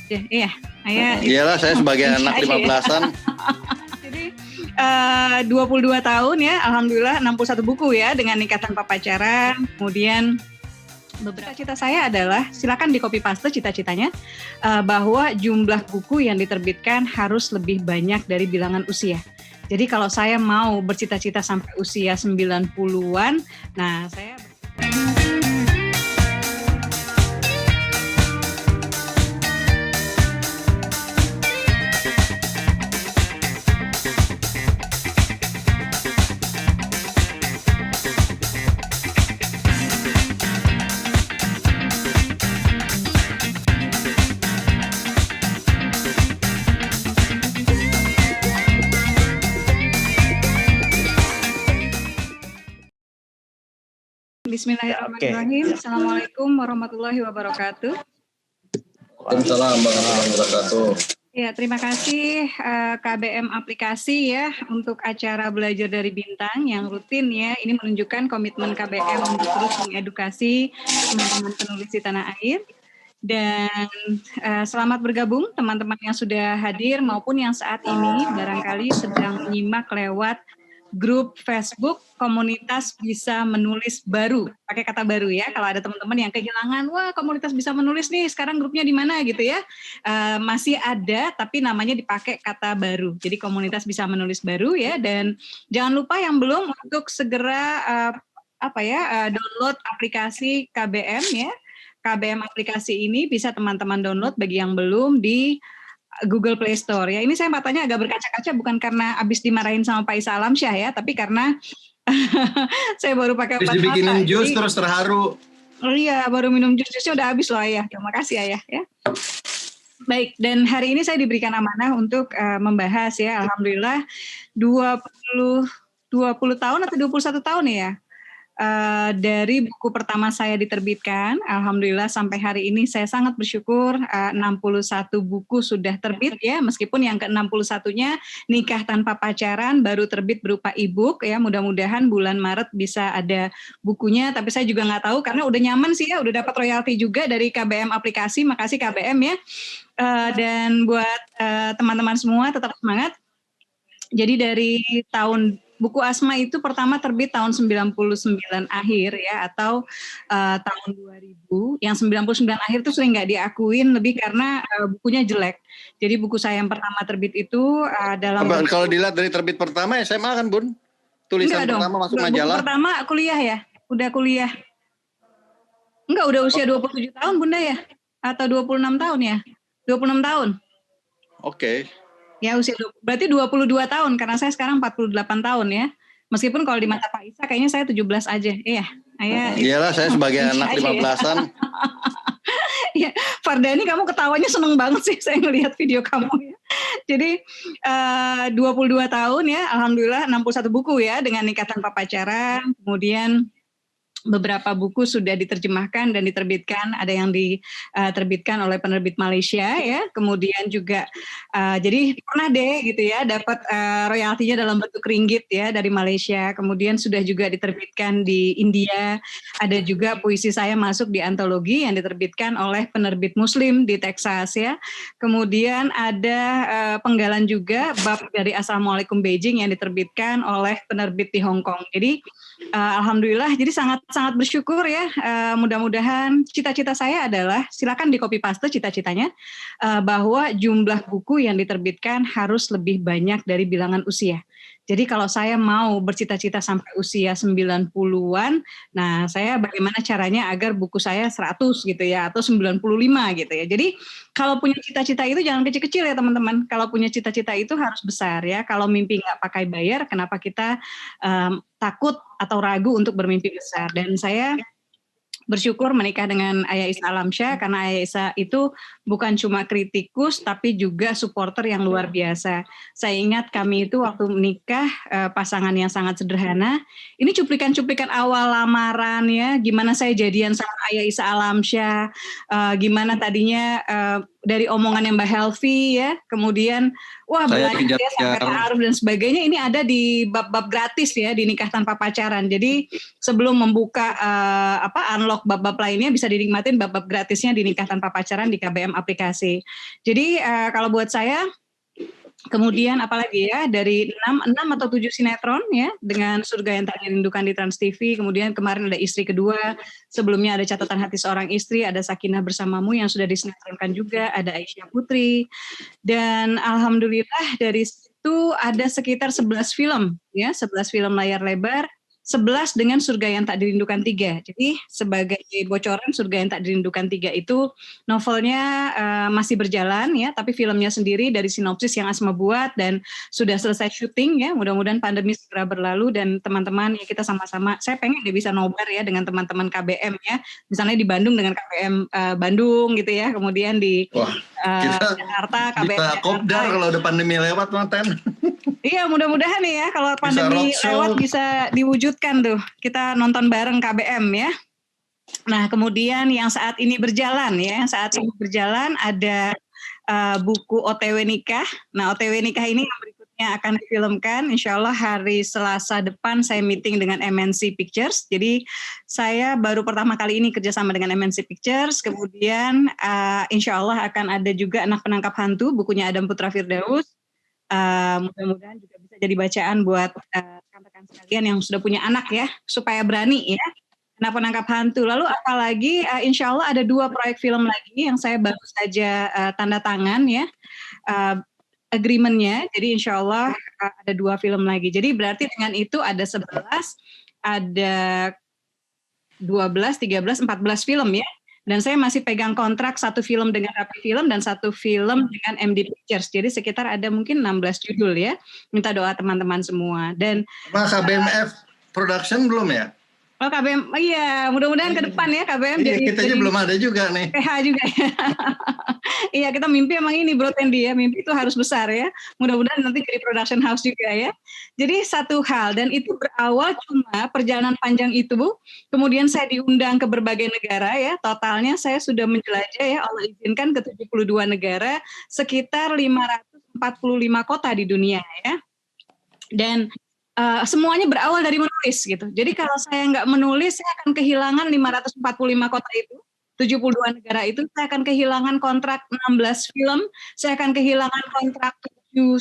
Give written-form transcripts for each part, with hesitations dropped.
Iya, saya Iyalah, saya sebagai anak aja ya. 15-an. Jadi 22 tahun ya, alhamdulillah 61 buku ya dengan Nikah Tanpa Pacaran. Kemudian beberapa cita saya adalah silakan di copy paste cita-citanya bahwa jumlah buku yang diterbitkan harus lebih banyak dari bilangan usia. Jadi kalau saya mau bercita-cita sampai usia 90-an, nah saya Bismillahirrahmanirrahim. Assalamualaikum warahmatullahi wabarakatuh. Waalaikumsalam warahmatullahi wabarakatuh. Ya, terima kasih KBM Aplikasi ya untuk acara Belajar dari Bintang yang rutin ya. Ini menunjukkan komitmen KBM untuk terus mengedukasi teman-teman penulis di tanah air. Dan selamat bergabung teman-teman yang sudah hadir maupun yang saat ini barangkali sedang menyimak lewat grup Facebook Komunitas Bisa Menulis Baru. Pakai kata baru ya, kalau ada teman-teman yang kehilangan, wah komunitas bisa menulis nih, sekarang grupnya di mana gitu ya. Masih ada, tapi namanya dipakai kata baru. Jadi Komunitas Bisa Menulis Baru ya, dan jangan lupa yang belum untuk segera download aplikasi KBM ya. KBM Aplikasi ini bisa teman-teman download bagi yang belum di Google Play Store ya. Ini saya matanya agak berkaca-kaca bukan karena habis dimarahin sama Pak Isa Alamsyah ya, tapi karena saya baru pakai Habis dibikinin jus terus terharu. Oh iya, baru minum jusnya udah habis loh Ayah. Terima kasih Ayah ya. Baik, dan hari ini saya diberikan amanah untuk membahas ya, alhamdulillah 20 tahun atau 21 tahun ya. Dari buku pertama saya diterbitkan, alhamdulillah sampai hari ini saya sangat bersyukur 61 buku sudah terbit ya, meskipun yang ke-61-nya Nikah Tanpa Pacaran baru terbit berupa e-book ya, mudah-mudahan bulan Maret bisa ada bukunya, tapi saya juga nggak tahu karena udah nyaman sih ya, udah dapat royalti juga dari KBM Aplikasi, makasih KBM ya. Dan buat teman-teman semua tetap semangat. Jadi dari buku Asma itu pertama terbit tahun 99 akhir ya, atau tahun 2000. Yang 99 akhir itu sering nggak diakuin lebih karena bukunya jelek. Jadi buku saya yang pertama terbit itu Kalau dilihat dari terbit pertama SMA kan Bun? Tulisan enggak pertama dong. masuk majalah. Buku pertama kuliah ya? Udah kuliah. Enggak, udah usia 27 tahun Bunda ya? Atau 26 tahun ya? 26 tahun. Oke. Ya usia berarti 22 tahun karena saya sekarang 48 tahun ya. Meskipun kalau di mata Pak Isa kayaknya saya 17 aja. Iya. Iyalah, saya sebagai anak 15-an. Ya, Fardani kamu ketawanya seneng banget sih saya ngelihat video kamu ya. Jadi 22 tahun ya, alhamdulillah 61 buku ya dengan Nikah Tanpa Pacaran. Kemudian beberapa buku sudah diterjemahkan dan diterbitkan, ada yang diterbitkan oleh penerbit Malaysia ya, kemudian juga jadi pernah deh gitu ya dapat royaltinya dalam bentuk ringgit ya dari Malaysia, kemudian sudah juga diterbitkan di India, ada juga puisi saya masuk di antologi yang diterbitkan oleh penerbit Muslim di Texas ya, kemudian ada penggalan juga bab dari Assalamualaikum Beijing yang diterbitkan oleh penerbit di Hong Kong. Jadi alhamdulillah, jadi sangat bersyukur ya. Mudah-mudahan cita-cita saya adalah silakan di copy paste cita-citanya bahwa jumlah buku yang diterbitkan harus lebih banyak dari bilangan usia. Jadi kalau saya mau bercita-cita sampai usia 90-an, nah saya bagaimana caranya agar buku saya 100 gitu ya, atau 95 gitu ya. Jadi kalau punya cita-cita itu jangan kecil-kecil ya teman-teman. Kalau punya cita-cita itu harus besar ya. Kalau mimpi nggak pakai bayar, kenapa kita takut atau ragu untuk bermimpi besar. Dan saya bersyukur menikah dengan Ayah Isa Alamsyah karena Ayah Isa itu bukan cuma kritikus tapi juga supporter yang luar biasa. Saya ingat kami itu waktu menikah pasangan yang sangat sederhana. Ini cuplikan-cuplikan awal lamaran ya, gimana saya jadian sama Ayah Isa Alamsyah, gimana tadinya dari omongan yang Mbak Helvi ya, kemudian wah Saya belajar ya sampai kejar. ta'aruf dan sebagainya, ini ada di bab-bab gratis ya di Nikah Tanpa Pacaran. Jadi sebelum membuka unlock bab-bab lainnya bisa dinikmatin bab-bab gratisnya di Nikah Tanpa Pacaran di KBM aplikasi. Jadi kalau buat saya, kemudian apalagi ya, dari 6 atau 7 sinetron ya, dengan Surga Yang Tak Dirindukan di Trans TV, kemudian kemarin ada Istri Kedua, sebelumnya ada Catatan Hati Seorang Istri, ada Sakinah Bersamamu yang sudah disinetronkan juga, ada Aisyah Putri, dan alhamdulillah dari situ ada sekitar 11 film ya, 11 film layar lebar, 11 dengan Surga Yang Tak Dirindukan 3. Jadi sebagai bocoran, Surga Yang Tak Dirindukan 3 itu novelnya masih berjalan ya, tapi filmnya sendiri dari sinopsis yang Asma buat dan sudah selesai syuting ya. Mudah-mudahan pandemi segera berlalu dan teman-teman ya kita sama-sama, saya pengen dia bisa nobar ya dengan teman-teman KBM ya. Misalnya di Bandung dengan KBM Bandung gitu ya, kemudian di Jakarta KBM bisa Jakarta. kopdar kalau udah pandemi lewat, Manten. Iya, mudah-mudahan nih ya kalau pandemi lewat bisa diwujudkan tuh. Kita nonton bareng KBM ya. Nah, kemudian yang saat ini berjalan ya, ada buku OTW Nikah. Nah, OTW Nikah ini yang berikutnya akan difilmkan. Insya Allah hari Selasa depan saya meeting dengan MNC Pictures. Jadi saya baru pertama kali ini kerjasama dengan MNC Pictures. Kemudian insya Allah akan ada juga Anak Penangkap Hantu, bukunya Adam Putra Firdaus. Mudah-mudahan juga bisa jadi bacaan buat rekan-rekan sekalian yang sudah punya anak ya, supaya berani ya. Anak Penangkap Hantu. Lalu apalagi insya Allah ada 2 proyek film lagi yang saya baru saja tanda tangan ya, agreement-nya. Jadi insya Allah ada 2 film lagi. Jadi berarti dengan itu ada 11, ada 12, 13, 14 film ya. Dan saya masih pegang kontrak 1 film dengan Rapi Film dan 1 film dengan MD Pictures. Jadi sekitar ada mungkin 16 judul ya. Minta doa teman-teman semua. Dan KBMF Production belum ya? Oh KBM, iya mudah-mudahan ke depan ya KBM. Iya, kita aja belum ada juga nih. PH juga ya. Iya kita mimpi emang ini Bro Tendi ya, mimpi itu harus besar ya. Mudah-mudahan nanti jadi production house juga ya. Jadi satu hal, dan itu berawal cuma perjalanan panjang itu Bu. Kemudian saya diundang ke berbagai negara ya, totalnya saya sudah menjelajah ya, Allah izinkan ke 72 negara, sekitar 545 kota di dunia ya. Dan semuanya berawal dari menulis gitu. Jadi kalau saya nggak menulis, saya akan kehilangan 545 kota itu, 72 negara itu, saya akan kehilangan kontrak 16 film, saya akan kehilangan kontrak 7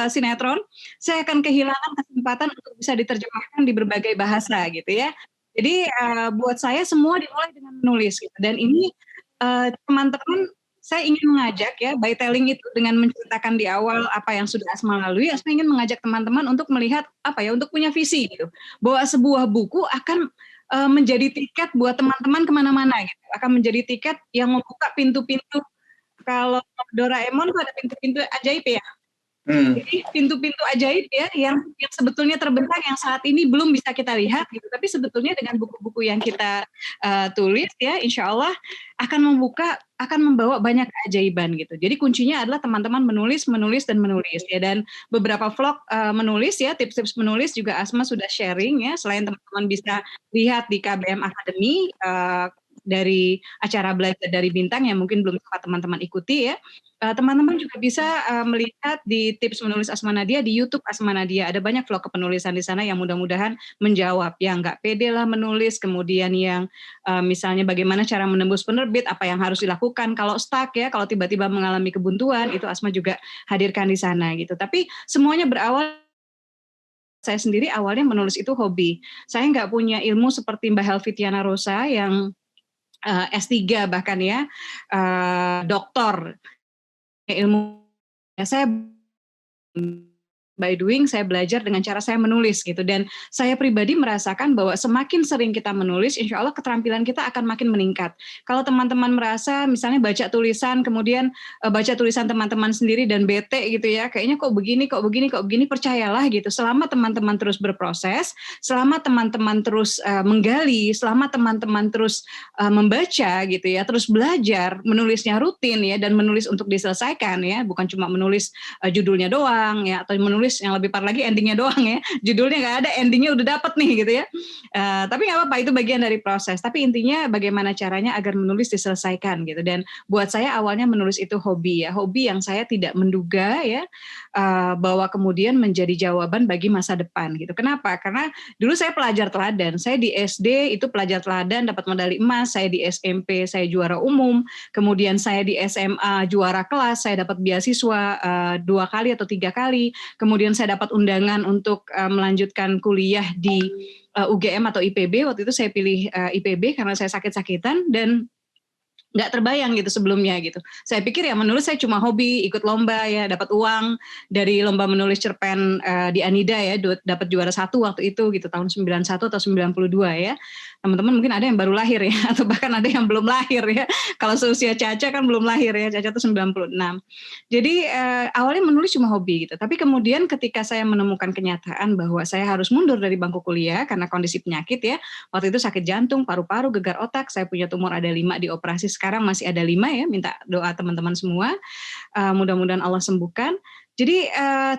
sinetron, saya akan kehilangan kesempatan untuk bisa diterjemahkan di berbagai bahasa gitu ya. Jadi buat saya semua dimulai dengan menulis gitu. Dan ini teman-teman, saya ingin mengajak ya, by telling itu dengan menceritakan di awal apa yang sudah Asma lalui, Asma ingin mengajak teman-teman untuk melihat untuk punya visi gitu, bahwa sebuah buku akan menjadi tiket buat teman-teman kemana-mana gitu, akan menjadi tiket yang membuka pintu-pintu. Kalau Doraemon itu ada pintu-pintu ajaib ya. Jadi pintu-pintu ajaib ya yang sebetulnya terbentang yang saat ini belum bisa kita lihat gitu, tapi sebetulnya dengan buku-buku yang kita tulis ya insya Allah akan membawa banyak keajaiban gitu. Jadi kuncinya adalah teman-teman menulis ya, dan beberapa vlog menulis ya, tips-tips menulis juga Asma sudah sharing ya, selain teman-teman bisa lihat di KBM Academy dari acara Belajar dari Bintang yang mungkin belum sempat teman-teman ikuti ya. Teman-teman juga bisa melihat di tips menulis Asma Nadia di YouTube Asma Nadia. Ada banyak vlog kepenulisan di sana yang mudah-mudahan menjawab yang nggak pede lah menulis, kemudian yang misalnya bagaimana cara menembus penerbit, apa yang harus dilakukan kalau stuck ya, kalau tiba-tiba mengalami kebuntuan, itu Asma juga hadirkan di sana gitu. Tapi semuanya berawal, saya sendiri awalnya menulis itu hobi. Saya nggak punya ilmu seperti Mbak Helvi Tiana Rosa yang S3 bahkan ya, doktor ilmu. Saya by doing, saya belajar dengan cara saya menulis gitu, dan saya pribadi merasakan bahwa semakin sering kita menulis, insya Allah keterampilan kita akan makin meningkat. Kalau teman-teman merasa misalnya baca tulisan, kemudian baca tulisan teman-teman sendiri dan bete gitu ya, kayaknya kok begini, percayalah gitu, selama teman-teman terus berproses, selama teman-teman terus menggali, selama teman-teman terus membaca gitu ya, terus belajar, menulisnya rutin ya, dan menulis untuk diselesaikan ya, bukan cuma menulis judulnya doang ya, atau menulis nulis, yang lebih parah lagi endingnya doang ya, judulnya nggak ada, endingnya udah dapet nih gitu ya. Tapi nggak apa-apa, itu bagian dari proses. Tapi intinya bagaimana caranya agar menulis diselesaikan gitu. Dan buat saya awalnya menulis itu hobi ya, hobi yang saya tidak menduga ya bahwa kemudian menjadi jawaban bagi masa depan gitu. Kenapa? Karena dulu saya pelajar teladan, saya di SD itu pelajar teladan dapat medali emas, saya di SMP saya juara umum, kemudian saya di SMA juara kelas, saya dapat beasiswa 2 kali atau 3 kali, kemudian saya dapat undangan untuk melanjutkan kuliah di UGM atau IPB. Waktu itu saya pilih IPB karena saya sakit-sakitan dan nggak terbayang gitu sebelumnya gitu. Saya pikir ya menulis saya cuma hobi, ikut lomba ya, dapat uang dari lomba menulis cerpen di Anida ya, dapat juara 1 waktu itu gitu, tahun 91 atau 92 ya. Teman-teman mungkin ada yang baru lahir ya, atau bahkan ada yang belum lahir ya. Kalau seusia Caca kan belum lahir ya, Caca itu 96. Jadi awalnya menulis cuma hobi gitu. Tapi kemudian ketika saya menemukan kenyataan bahwa saya harus mundur dari bangku kuliah karena kondisi penyakit ya. Waktu itu sakit jantung, paru-paru, gegar otak, saya punya tumor ada 5 dioperasi, sekarang masih ada 5 ya, minta doa teman-teman semua. Mudah-mudahan Allah sembuhkan. Jadi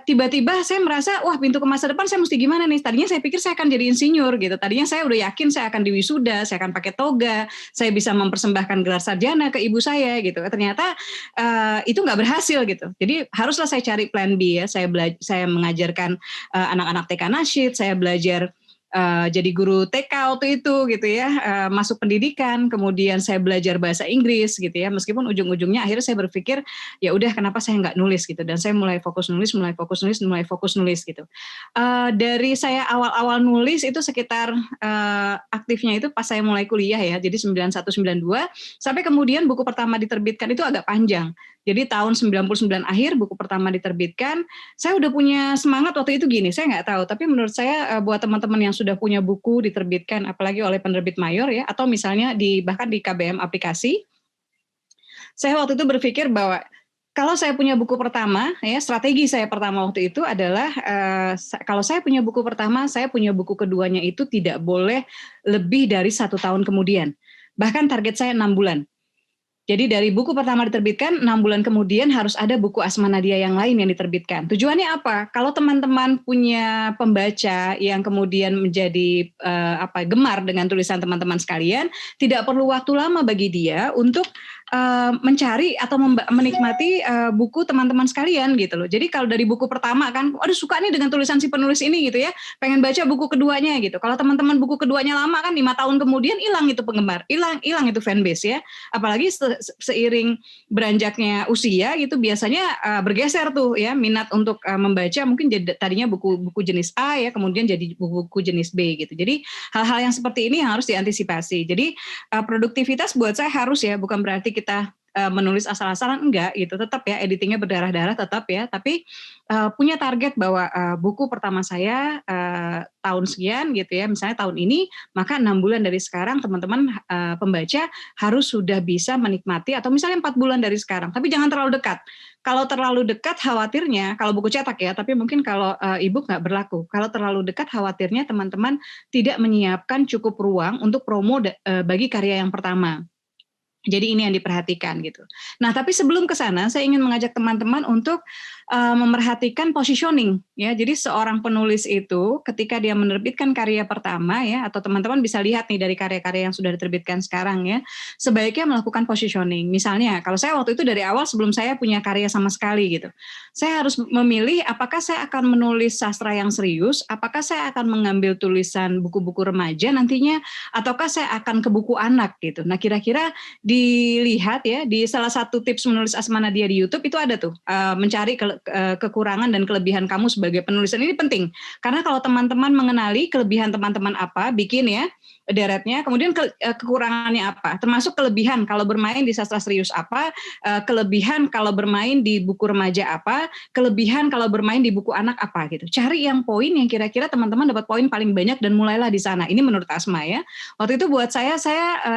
tiba-tiba saya merasa, wah pintu ke masa depan saya mesti gimana nih. Tadinya saya pikir saya akan jadi insinyur gitu. Tadinya saya udah yakin saya akan diwisuda, saya akan pakai toga, saya bisa mempersembahkan gelar sarjana ke ibu saya gitu. Ternyata itu nggak berhasil gitu. Jadi haruslah saya cari plan B ya. Saya mengajarkan anak-anak TK Nasyid, saya belajar jadi guru TK waktu itu gitu ya, masuk pendidikan, kemudian saya belajar bahasa Inggris gitu ya, meskipun ujung-ujungnya akhirnya saya berpikir ya udah kenapa saya nggak nulis gitu, dan saya mulai fokus nulis gitu. Dari saya awal-awal nulis itu sekitar aktifnya itu pas saya mulai kuliah ya, jadi 91 92 sampai kemudian buku pertama diterbitkan itu agak panjang. Jadi tahun 99 akhir buku pertama diterbitkan, saya udah punya semangat waktu itu gini, saya nggak tahu, tapi menurut saya buat teman-teman yang sudah punya buku diterbitkan, apalagi oleh penerbit mayor ya, atau misalnya bahkan di KBM aplikasi, saya waktu itu berpikir bahwa kalau saya punya buku pertama, ya strategi saya pertama waktu itu adalah kalau saya punya buku pertama, saya punya buku keduanya itu tidak boleh lebih dari 1 tahun kemudian. Bahkan target saya 6 bulan. Jadi dari buku pertama diterbitkan, 6 bulan kemudian harus ada buku Asma Nadia yang lain yang diterbitkan. Tujuannya apa? Kalau teman-teman punya pembaca yang kemudian menjadi gemar dengan tulisan teman-teman sekalian, tidak perlu waktu lama bagi dia untuk mencari atau menikmati buku teman-teman sekalian gitu loh. Jadi kalau dari buku pertama kan, aduh suka nih dengan tulisan si penulis ini gitu ya, pengen baca buku keduanya gitu. Kalau teman-teman buku keduanya lama kan 5 tahun kemudian hilang itu penggemar, hilang itu fanbase ya. Apalagi seiring beranjaknya usia gitu biasanya bergeser tuh ya minat untuk membaca, mungkin tadinya buku jenis A ya, kemudian jadi buku jenis B gitu. Jadi hal-hal yang seperti ini yang harus diantisipasi. Jadi produktivitas buat saya harus ya, bukan berarti kita menulis asal-asalan, enggak gitu, tetap ya editingnya berdarah-darah tetap ya, tapi punya target bahwa buku pertama saya tahun sekian gitu ya, misalnya tahun ini, maka 6 bulan dari sekarang teman-teman pembaca harus sudah bisa menikmati, atau misalnya 4 bulan dari sekarang, tapi jangan terlalu dekat. Kalau terlalu dekat khawatirnya, kalau buku cetak ya, tapi mungkin kalau e-book nggak berlaku. Kalau terlalu dekat khawatirnya teman-teman tidak menyiapkan cukup ruang untuk promo bagi karya yang pertama. Jadi ini yang diperhatikan gitu. Nah, tapi sebelum ke sana, saya ingin mengajak teman-teman untuk memerhatikan positioning ya. Jadi seorang penulis itu ketika dia menerbitkan karya pertama ya, atau teman-teman bisa lihat nih dari karya-karya yang sudah diterbitkan sekarang ya, sebaiknya melakukan positioning. Misalnya, kalau saya waktu itu dari awal sebelum saya punya karya sama sekali gitu, saya harus memilih apakah saya akan menulis sastra yang serius, apakah saya akan mengambil tulisan buku-buku remaja nantinya, ataukah saya akan ke buku anak gitu. Nah, kira-kira dilihat ya di salah satu tips menulis Asma Nadia di YouTube itu ada tuh mencari kekurangan dan kelebihan kamu sebagai penulis. Ini penting karena kalau teman-teman mengenali kelebihan teman-teman apa, bikin ya deretnya, kemudian kekurangannya apa, termasuk kelebihan kalau bermain di sastra serius apa, kelebihan kalau bermain di buku remaja apa, kelebihan kalau bermain di buku anak apa gitu. Cari yang poin yang kira-kira teman-teman dapat poin paling banyak dan mulailah di sana. Ini menurut Asma ya. Waktu itu buat saya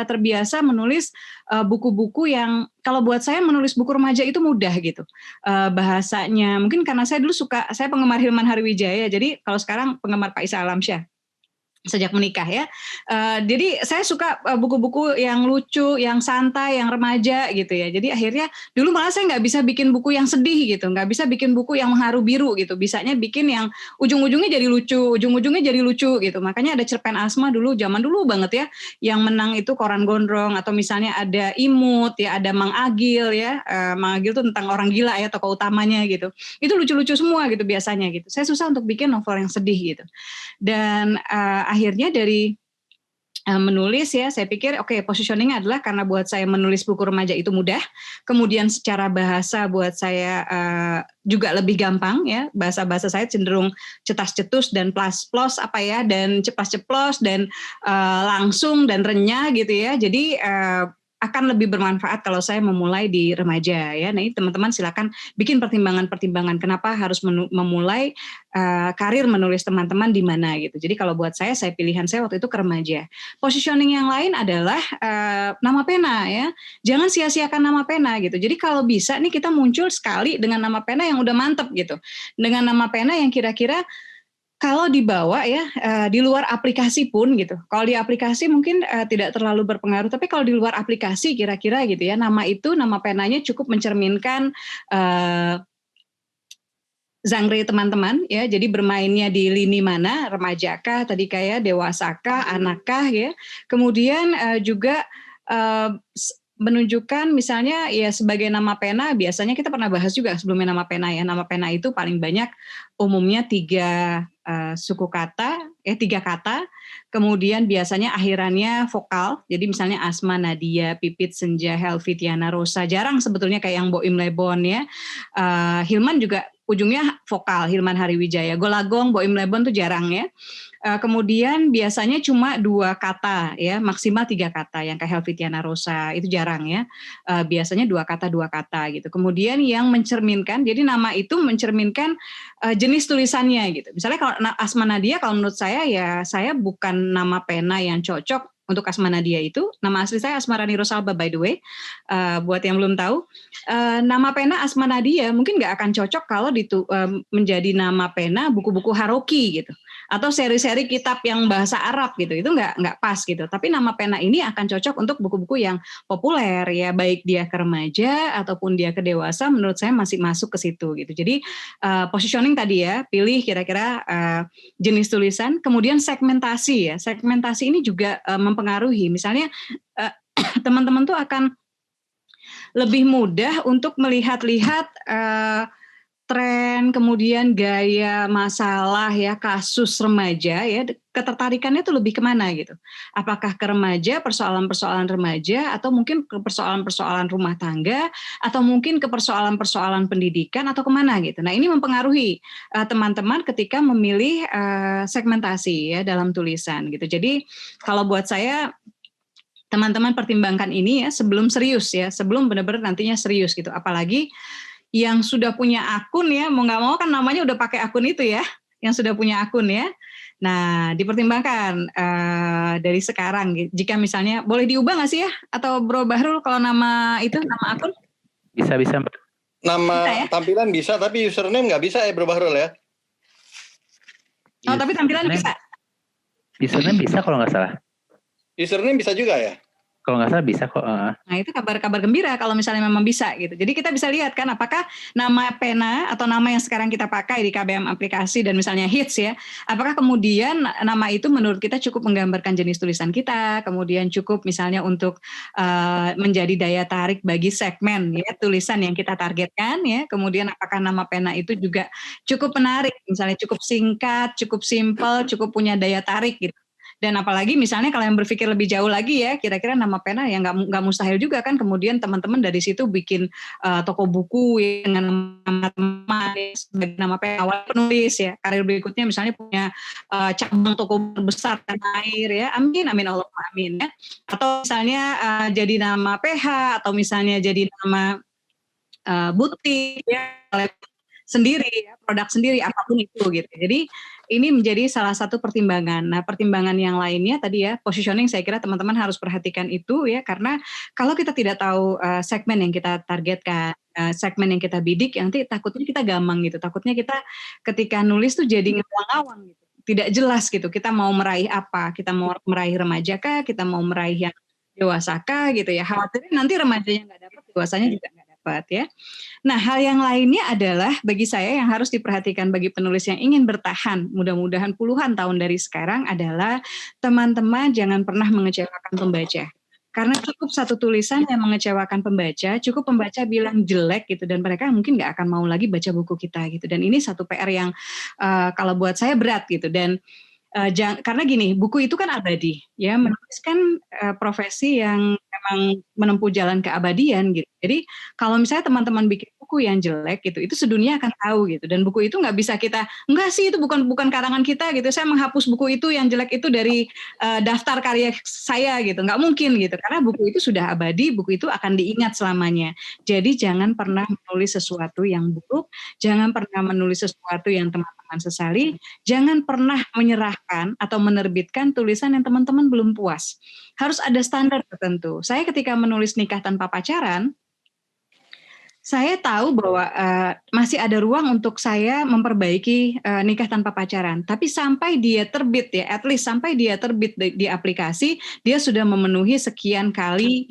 terbiasa menulis buku-buku yang kalau buat saya menulis buku remaja itu mudah gitu. Bahasanya mungkin karena saya dulu saya penggemar Hilman Hariwijaya, jadi kalau sekarang penggemar Pak Isa Alamsyah. sejak menikah ya. Jadi saya suka buku-buku yang lucu, yang santai, yang remaja gitu ya. Jadi akhirnya dulu malah saya nggak bisa bikin buku yang sedih gitu, nggak bisa bikin buku yang mengharu biru gitu. Bisanya bikin yang ujung-ujungnya jadi lucu, ujung-ujungnya jadi lucu gitu. Makanya ada cerpen Asma dulu, zaman dulu banget ya, yang menang itu Koran Gondrong, atau misalnya ada Imut ya, ada Mang Agil ya. Mang Agil tuh tentang orang gila ya, tokoh utamanya gitu. Itu lucu-lucu semua gitu biasanya gitu. Saya susah untuk bikin novel yang sedih gitu. Dan akhirnya dari menulis ya, saya pikir oke, positioning adalah karena buat saya menulis buku remaja itu mudah, kemudian secara bahasa buat saya juga lebih gampang ya, bahasa saya cenderung cetas-cetus dan plos apa ya, dan ceplas-ceplos dan langsung dan renyah gitu ya. Jadi akan lebih bermanfaat kalau saya memulai di remaja ya. Nah, ini teman-teman silakan bikin pertimbangan-pertimbangan kenapa harus memulai karir menulis teman-teman di mana gitu. Jadi kalau buat saya pilihan saya waktu itu ke remaja. Positioning yang lain adalah nama pena ya. Jangan sia-siakan nama pena gitu. Jadi kalau bisa nih kita muncul sekali dengan nama pena yang udah mantep gitu. Dengan nama pena yang kira-kira kalau dibawa ya di luar aplikasi pun gitu. Kalau di aplikasi mungkin tidak terlalu berpengaruh, tapi kalau di luar aplikasi kira-kira gitu ya, nama penanya cukup mencerminkan genre teman-teman ya. Jadi bermainnya di lini mana, remajakah, tadi kayak dewasakah, anakkah ya. Kemudian juga menunjukkan misalnya ya sebagai nama pena, biasanya kita pernah bahas juga sebelumnya nama pena ya. Nama pena itu paling banyak umumnya 3 suku kata, 3 kata, kemudian biasanya akhirannya vokal, jadi misalnya Asma, Nadia, Pipit, Senja, Helvi, Tiana, Rosa, jarang sebetulnya kayak yang Boim Lebon ya. Hilman juga ujungnya vokal, Hilman Hariwijaya. Golagong, Boim Lebon tuh jarang ya. Kemudian biasanya cuma 2 kata ya, maksimal 3 kata yang kayak Helvi, Tiana, Rosa, itu jarang ya. Biasanya 2 kata gitu. Kemudian yang mencerminkan, jadi nama itu mencerminkan jenis tulisannya gitu. Misalnya kalau Asma Nadia, kalau menurut saya ya saya bukan nama pena yang cocok untuk Asma Nadia itu. Nama asli saya Asmarani Rosalba by the way. Buat yang belum tahu, nama pena Asma Nadia mungkin nggak akan cocok kalau menjadi nama pena buku-buku Haroki gitu, atau seri-seri kitab yang bahasa Arab gitu. Itu nggak pas gitu. Tapi nama pena ini akan cocok untuk buku-buku yang populer ya, baik dia ke remaja ataupun dia ke dewasa. Menurut saya masih masuk ke situ gitu. Jadi positioning tadi ya, pilih kira-kira jenis tulisan, kemudian segmentasi ya. Segmentasi ini juga mempengaruhi. Misalnya teman-teman tuh akan lebih mudah untuk melihat-lihat tren, kemudian gaya, masalah ya, kasus remaja ya, ketertarikannya tuh lebih kemana gitu. Apakah ke remaja, persoalan-persoalan remaja, atau mungkin ke persoalan-persoalan rumah tangga, atau mungkin ke persoalan-persoalan pendidikan, atau kemana gitu. Nah, ini mempengaruhi teman-teman ketika memilih segmentasi ya dalam tulisan gitu. Jadi kalau buat saya, teman-teman pertimbangkan ini ya sebelum serius ya, sebelum benar-benar nantinya serius gitu. Apalagi yang sudah punya akun ya, mau nggak mau kan namanya udah pakai akun itu ya, yang sudah punya akun ya. Nah, dipertimbangkan dari sekarang. Jika misalnya boleh diubah nggak sih ya? Atau Bro Bahrul kalau nama itu, nama akun? Bisa. Nama bisa, ya? tampilan bisa, tapi username nggak bisa ya Bro Bahrul ya? Oh, tapi tampilan bisa? Username bisa kalau nggak salah. Username bisa juga ya? Kalau nggak salah bisa kok. Nah, itu kabar gembira kalau misalnya memang bisa gitu. Jadi kita bisa lihat kan apakah nama pena atau nama yang sekarang kita pakai di KBM aplikasi dan misalnya hits ya, apakah kemudian nama itu menurut kita cukup menggambarkan jenis tulisan kita, kemudian cukup misalnya untuk menjadi daya tarik bagi segmen ya tulisan yang kita targetkan ya, kemudian apakah nama pena itu juga cukup menarik, misalnya cukup singkat, cukup simple, cukup punya daya tarik gitu. Dan apalagi misalnya kalau yang berpikir lebih jauh lagi ya, kira-kira nama pena ya nggak mustahil juga kan kemudian teman-teman dari situ bikin toko buku ya, dengan nama-nama sebagai nama pena awal penulis ya. Karir berikutnya misalnya punya cabang toko besar tanah air ya. Amin Allahumma amin ya. Atau misalnya jadi nama PH atau misalnya jadi nama butik ya, sendiri ya, produk sendiri apapun itu gitu. Jadi ini menjadi salah satu pertimbangan. Nah, pertimbangan yang lainnya tadi ya, positioning saya kira teman-teman harus perhatikan itu ya, karena kalau kita tidak tahu segmen yang kita targetkan, segmen yang kita bidik, nanti takutnya kita gamang gitu. Takutnya kita ketika nulis tuh jadi ngawang-ngawang gitu. tidak jelas gitu. Kita mau meraih apa? Kita mau meraih remaja kah? Kita mau meraih yang dewasa kah gitu ya? Khawatirnya nanti remajanya nggak dapat, dewasanya juga nggak dapat ya. Nah, hal yang lainnya adalah bagi saya yang harus diperhatikan bagi penulis yang ingin bertahan, mudah-mudahan puluhan tahun dari sekarang adalah teman-teman jangan pernah mengecewakan pembaca. Karena cukup satu tulisan yang mengecewakan pembaca, cukup pembaca bilang jelek gitu, dan mereka mungkin nggak akan mau lagi baca buku kita gitu. Dan ini satu PR yang kalau buat saya berat gitu. Dan karena gini, buku itu kan abadi, ya, menulis kan profesi yang memang menempuh jalan keabadian gitu. Jadi kalau misalnya teman-teman bikin buku yang jelek gitu, itu sedunia akan tahu gitu. Dan buku itu nggak bisa kita, enggak sih itu bukan karangan kita gitu. Saya menghapus buku itu yang jelek itu dari daftar karya saya gitu. Nggak mungkin gitu. Karena buku itu sudah abadi, buku itu akan diingat selamanya. Jadi jangan pernah menulis sesuatu yang buruk, jangan pernah menulis sesuatu yang teman-teman sesali, jangan pernah menyerahkan atau menerbitkan tulisan yang teman-teman belum puas. Harus ada standar tertentu. Saya ketika menulis Nikah Tanpa Pacaran, saya tahu bahwa masih ada ruang untuk saya memperbaiki Nikah Tanpa Pacaran. Tapi sampai dia terbit ya, at least sampai dia terbit di aplikasi, dia sudah memenuhi sekian kali,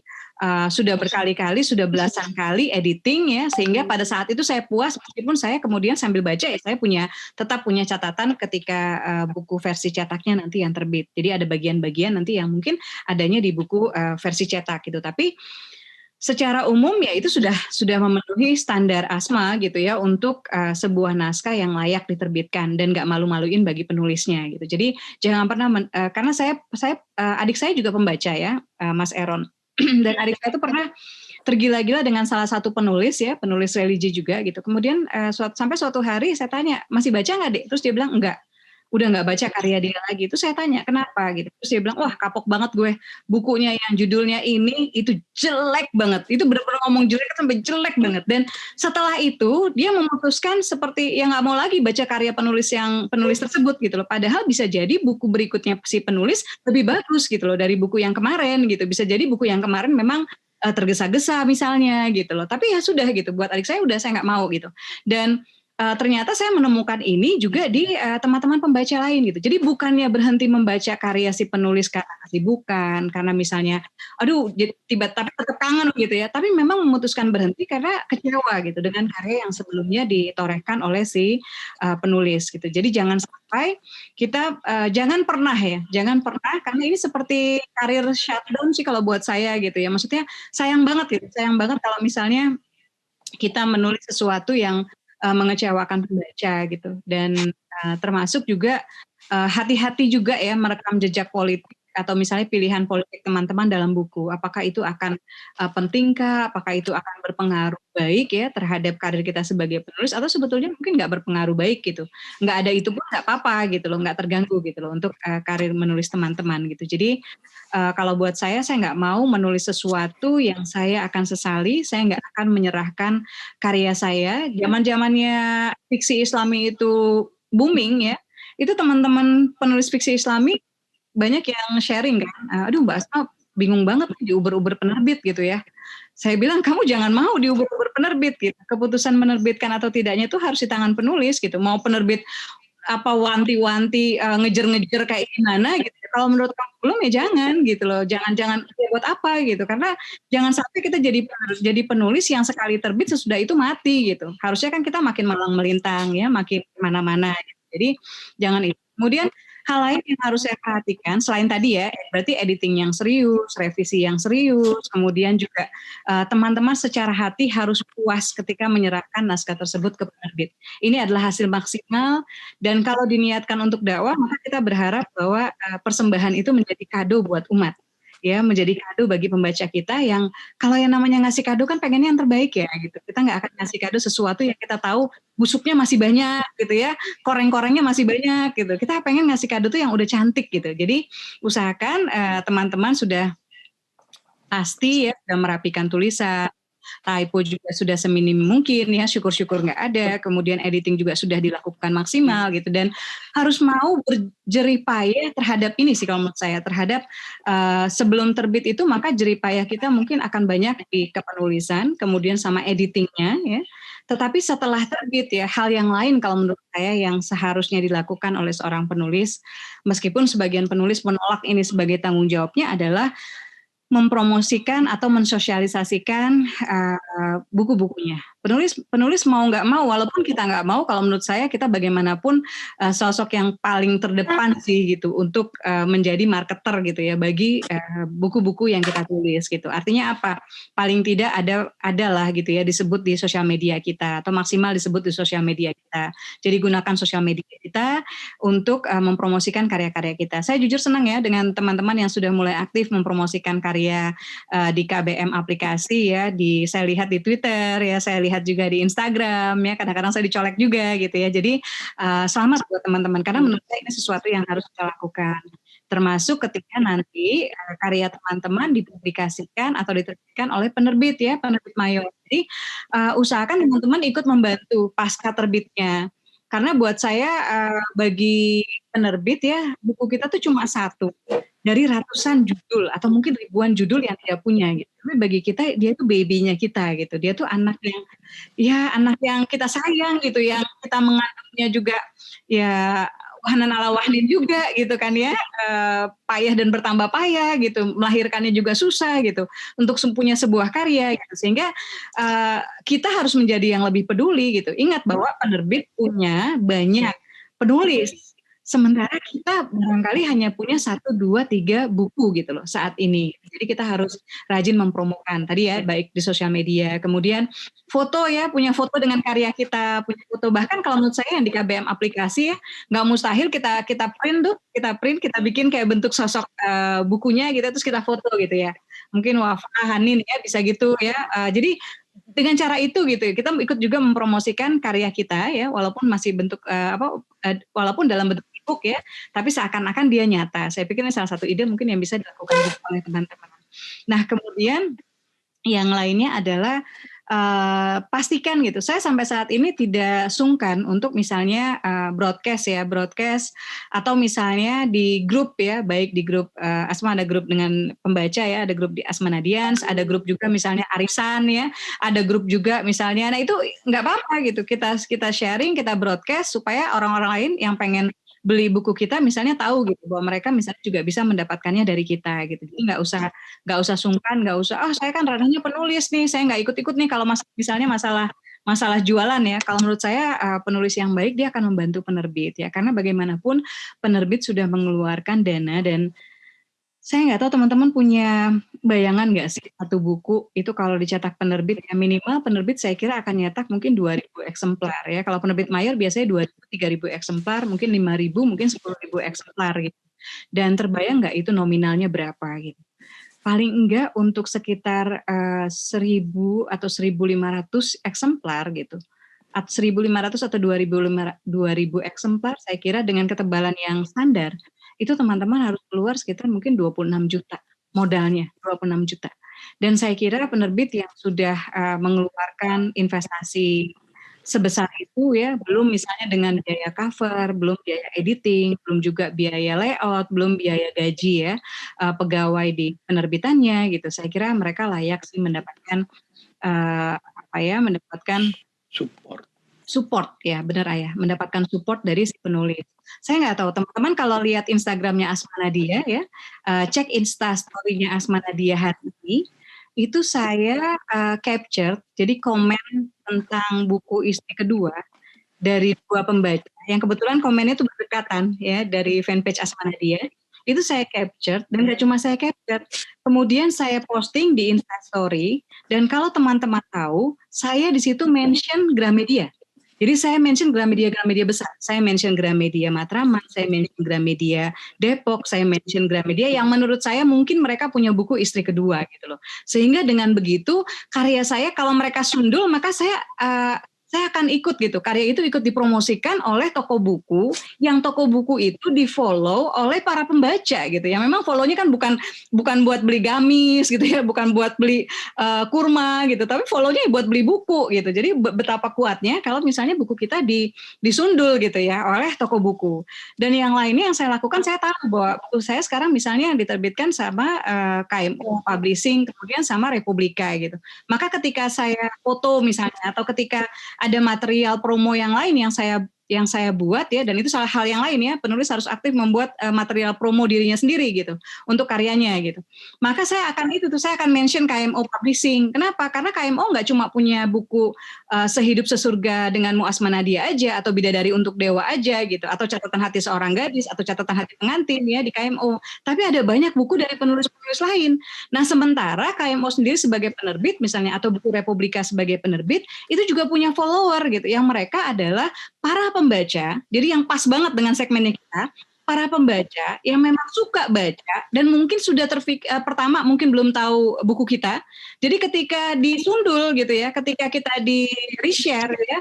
sudah berkali-kali, sudah belasan kali editing ya, sehingga pada saat itu saya puas, meskipun saya kemudian sambil baca ya, saya tetap punya catatan ketika buku versi cetaknya nanti yang terbit. Jadi ada bagian-bagian nanti yang mungkin adanya di buku versi cetak gitu. Tapi secara umum ya itu sudah memenuhi standar ASMA gitu ya untuk sebuah naskah yang layak diterbitkan dan nggak malu-maluin bagi penulisnya gitu. Jadi jangan pernah karena saya adik saya juga pembaca ya, Mas Eron. Dan adik saya itu pernah tergila-gila dengan salah satu penulis religi juga gitu. Kemudian sampai suatu hari saya tanya, masih baca nggak Dek? Terus dia bilang enggak, udah nggak baca karya dia lagi. Terus saya tanya kenapa gitu. Terus dia bilang, wah kapok banget gue, bukunya yang judulnya ini itu jelek banget. Itu benar-benar ngomong jelek sampai jelek banget. Dan setelah itu dia memutuskan seperti yang nggak mau lagi baca karya penulis tersebut gitu loh. Padahal bisa jadi buku berikutnya si penulis lebih bagus gitu loh dari buku yang kemarin gitu. Bisa jadi buku yang kemarin memang tergesa-gesa misalnya gitu loh. Tapi ya sudah gitu, buat adik saya udah saya nggak mau gitu. Dan ternyata saya menemukan ini juga di teman-teman pembaca lain gitu. Jadi bukannya berhenti membaca karya si penulis karena kesibukan, karena misalnya, tapi tetap kangen gitu ya. Tapi memang memutuskan berhenti karena kecewa gitu dengan karya yang sebelumnya ditorehkan oleh si penulis gitu. Jadi jangan sampai kita jangan pernah karena ini seperti karir shutdown sih kalau buat saya gitu ya. Maksudnya sayang banget kalau misalnya kita menulis sesuatu yang mengecewakan pembaca gitu. Dan termasuk juga hati-hati juga ya merekam jejak politik atau misalnya pilihan politik teman-teman dalam buku. Apakah itu akan pentingkah? Apakah itu akan berpengaruh baik ya terhadap karir kita sebagai penulis, atau sebetulnya mungkin nggak berpengaruh baik gitu. Nggak ada itu pun nggak apa-apa gitu loh, nggak terganggu gitu loh untuk karir menulis teman-teman gitu. Jadi kalau buat saya nggak mau menulis sesuatu yang saya akan sesali, saya nggak akan menyerahkan karya saya. Zaman-zamannya fiksi Islami itu booming ya, itu teman-teman penulis fiksi Islami banyak yang sharing kan, aduh Mbak Asma bingung banget di uber-uber penerbit gitu ya. Saya bilang kamu jangan mau di uber-uber penerbit gitu. Keputusan menerbitkan atau tidaknya itu harus di tangan penulis gitu. Mau penerbit apa wanti-wanti ngejer-ngejer kayak gimana gitu. Kalau menurut kamu belum ya jangan gitu loh. Jangan buat apa gitu. Karena jangan sampai kita jadi penulis yang sekali terbit sesudah itu mati gitu. Harusnya kan kita makin malang melintang ya, makin mana-mana gitu. Jadi jangan itu. Kemudian hal lain yang harus saya perhatikan selain tadi ya, berarti editing yang serius, revisi yang serius, kemudian juga teman-teman secara hati harus puas ketika menyerahkan naskah tersebut ke penerbit. Ini adalah hasil maksimal, dan kalau diniatkan untuk dakwah, maka kita berharap bahwa persembahan itu menjadi kado buat umat. Ya, menjadi kado bagi pembaca kita yang kalau yang namanya ngasih kado kan pengennya yang terbaik ya gitu. Kita nggak akan ngasih kado sesuatu yang kita tahu busuknya masih banyak gitu ya, koreng-korengnya masih banyak gitu. Kita pengen ngasih kado tuh yang udah cantik gitu. Jadi usahakan teman-teman sudah pasti ya sudah merapikan tulisan, typo juga sudah seminim mungkin ya, syukur-syukur nggak ada, kemudian editing juga sudah dilakukan maksimal gitu, dan harus mau berjerih payah terhadap ini sih kalau menurut saya, terhadap sebelum terbit itu maka jerih payah kita mungkin akan banyak di kepenulisan, kemudian sama editingnya ya, Tetapi setelah terbit ya, hal yang lain kalau menurut saya yang seharusnya dilakukan oleh seorang penulis, meskipun sebagian penulis menolak ini sebagai tanggung jawabnya adalah mempromosikan atau mensosialisasikan buku-bukunya. Penulis mau nggak mau, walaupun kita nggak mau, kalau menurut saya kita bagaimanapun sosok yang paling terdepan sih gitu untuk menjadi marketer gitu ya bagi buku-buku yang kita tulis gitu. Artinya apa? Paling tidak adalah gitu ya disebut di sosial media kita atau maksimal disebut di sosial media kita. Jadi gunakan sosial media kita untuk mempromosikan karya-karya kita. Saya jujur senang ya dengan teman-teman yang sudah mulai aktif mempromosikan karya di KBM aplikasi ya, saya lihat di Twitter ya, saya lihat juga di Instagram ya, kadang-kadang saya dicolek juga gitu ya. Jadi selamat buat teman-teman karena menurut saya ini sesuatu yang harus kita lakukan. Termasuk ketika nanti karya teman-teman dipublikasikan atau diterbitkan oleh penerbit ya, penerbit mayor. Jadi usahakan teman-teman ikut membantu pasca terbitnya. Karena buat saya bagi penerbit ya buku kita tuh cuma satu dari ratusan judul atau mungkin ribuan judul yang dia punya gitu. Tapi bagi kita dia tuh baby-nya kita gitu. Dia tuh anak yang kita sayang gitu, yang kita mengandungnya juga ya wahnan ala wahnin juga gitu kan ya, payah dan bertambah payah gitu, melahirkannya juga susah gitu untuk punya sebuah karya gitu. Sehingga kita harus menjadi yang lebih peduli gitu. Ingat bahwa penerbit punya banyak penulis, sementara kita barangkali hanya punya 1, 2, 3 buku gitu loh saat ini. Jadi kita harus rajin mempromokan tadi ya, baik di sosial media, kemudian foto ya, punya foto dengan karya kita, punya foto. Bahkan kalau menurut saya yang di KBM aplikasi ya, nggak mustahil kita print, kita bikin kayak bentuk sosok bukunya gitu, terus kita foto gitu ya. Mungkin Wafa, Hanin ya bisa gitu ya. Jadi dengan cara itu gitu, kita ikut juga mempromosikan karya kita ya, walaupun masih bentuk walaupun dalam bentuk e-book ya, tapi seakan-akan dia nyata. Saya pikir ini salah satu ide mungkin yang bisa dilakukan oleh teman-teman. Nah, kemudian yang lainnya adalah pastikan gitu. Saya sampai saat ini tidak sungkan untuk misalnya broadcast atau misalnya di grup ya, baik di grup Asma ada grup dengan pembaca ya, ada grup di Asma Nadians, ada grup juga misalnya Arisan ya, ada grup juga misalnya. Nah itu nggak apa-apa gitu. Kita sharing, kita broadcast supaya orang-orang lain yang pengen beli buku kita misalnya tahu gitu bahwa mereka misalnya juga bisa mendapatkannya dari kita gitu. Jadi nggak usah sungkan, nggak usah saya kan ranahnya penulis nih, saya nggak ikut-ikut nih kalau misalnya masalah jualan ya. Kalau menurut saya penulis yang baik dia akan membantu penerbit ya, karena bagaimanapun penerbit sudah mengeluarkan dana. Dan saya nggak tahu teman-teman punya bayangan nggak sih, satu buku itu kalau dicetak penerbit ya minimal penerbit saya kira akan nyetak mungkin 2.000 eksemplar ya. Kalau penerbit mayor biasanya 2.000, 3.000 eksemplar, mungkin 5.000, mungkin 10.000 eksemplar gitu. Dan terbayang nggak itu nominalnya berapa gitu. Paling enggak untuk sekitar 1.000 atau 1.500 eksemplar gitu. 1.500 atau 2.000 eksemplar saya kira dengan ketebalan yang standar itu teman-teman harus keluar sekitar mungkin 26 juta modalnya, 26 juta. Dan saya kira penerbit yang sudah mengeluarkan investasi sebesar itu ya, belum misalnya dengan biaya cover, belum biaya editing, belum juga biaya layout, belum biaya gaji ya pegawai di penerbitannya gitu. Saya kira mereka layak sih mendapatkan mendapatkan support ya, benar Ayah, mendapatkan support dari si penulis. Saya nggak tahu teman-teman kalau lihat Instagramnya Asma Nadia ya, cek Insta story-nya Asma Nadia hari ini, itu saya capture, jadi komen tentang buku Istri Kedua dari 2 pembaca, yang kebetulan komennya itu berdekatan ya dari fanpage Asma Nadia, itu saya capture dan nggak cuma saya capture, kemudian saya posting di Insta story dan kalau teman-teman tahu, saya di situ mention Gramedia. Jadi saya mention Gramedia besar, saya mention Gramedia Matraman, saya mention Gramedia Depok, saya mention Gramedia yang menurut saya mungkin mereka punya buku Istri Kedua gitu loh. Sehingga dengan begitu karya saya kalau mereka sundul maka saya akan ikut gitu. Karya itu ikut dipromosikan oleh toko buku, yang toko buku itu di-follow oleh para pembaca gitu. Yang memang follow-nya kan bukan buat beli gamis gitu ya, bukan buat beli kurma gitu, tapi follow-nya buat beli buku gitu. Jadi betapa kuatnya kalau misalnya buku kita disundul gitu ya oleh toko buku. Dan yang lainnya yang saya lakukan, saya tahu bahwa buku saya sekarang misalnya diterbitkan sama KMU Publishing, kemudian sama Republika gitu. Maka ketika saya foto misalnya atau ketika ada material promo yang lain yang saya buat ya, dan itu salah hal yang lain ya, penulis harus aktif membuat material promo dirinya sendiri gitu untuk karyanya gitu. Maka saya akan mention KMO Publishing. Kenapa? Karena KMO nggak cuma punya buku Sehidup Sesurga Denganmu Asmanadia aja, atau Bidadari Untuk Dewa aja gitu, atau Catatan Hati Seorang Gadis, atau Catatan Hati Pengantin ya di KMO. Tapi ada banyak buku dari penulis-penulis lain. Nah, sementara KMO sendiri sebagai penerbit misalnya, atau Buku Republika sebagai penerbit, itu juga punya follower gitu, yang mereka adalah para pembaca. Jadi yang pas banget dengan segmennya kita, para pembaca yang memang suka baca dan mungkin sudah pertama mungkin belum tahu buku kita. Jadi ketika disundul gitu ya, ketika kita di reshare ya,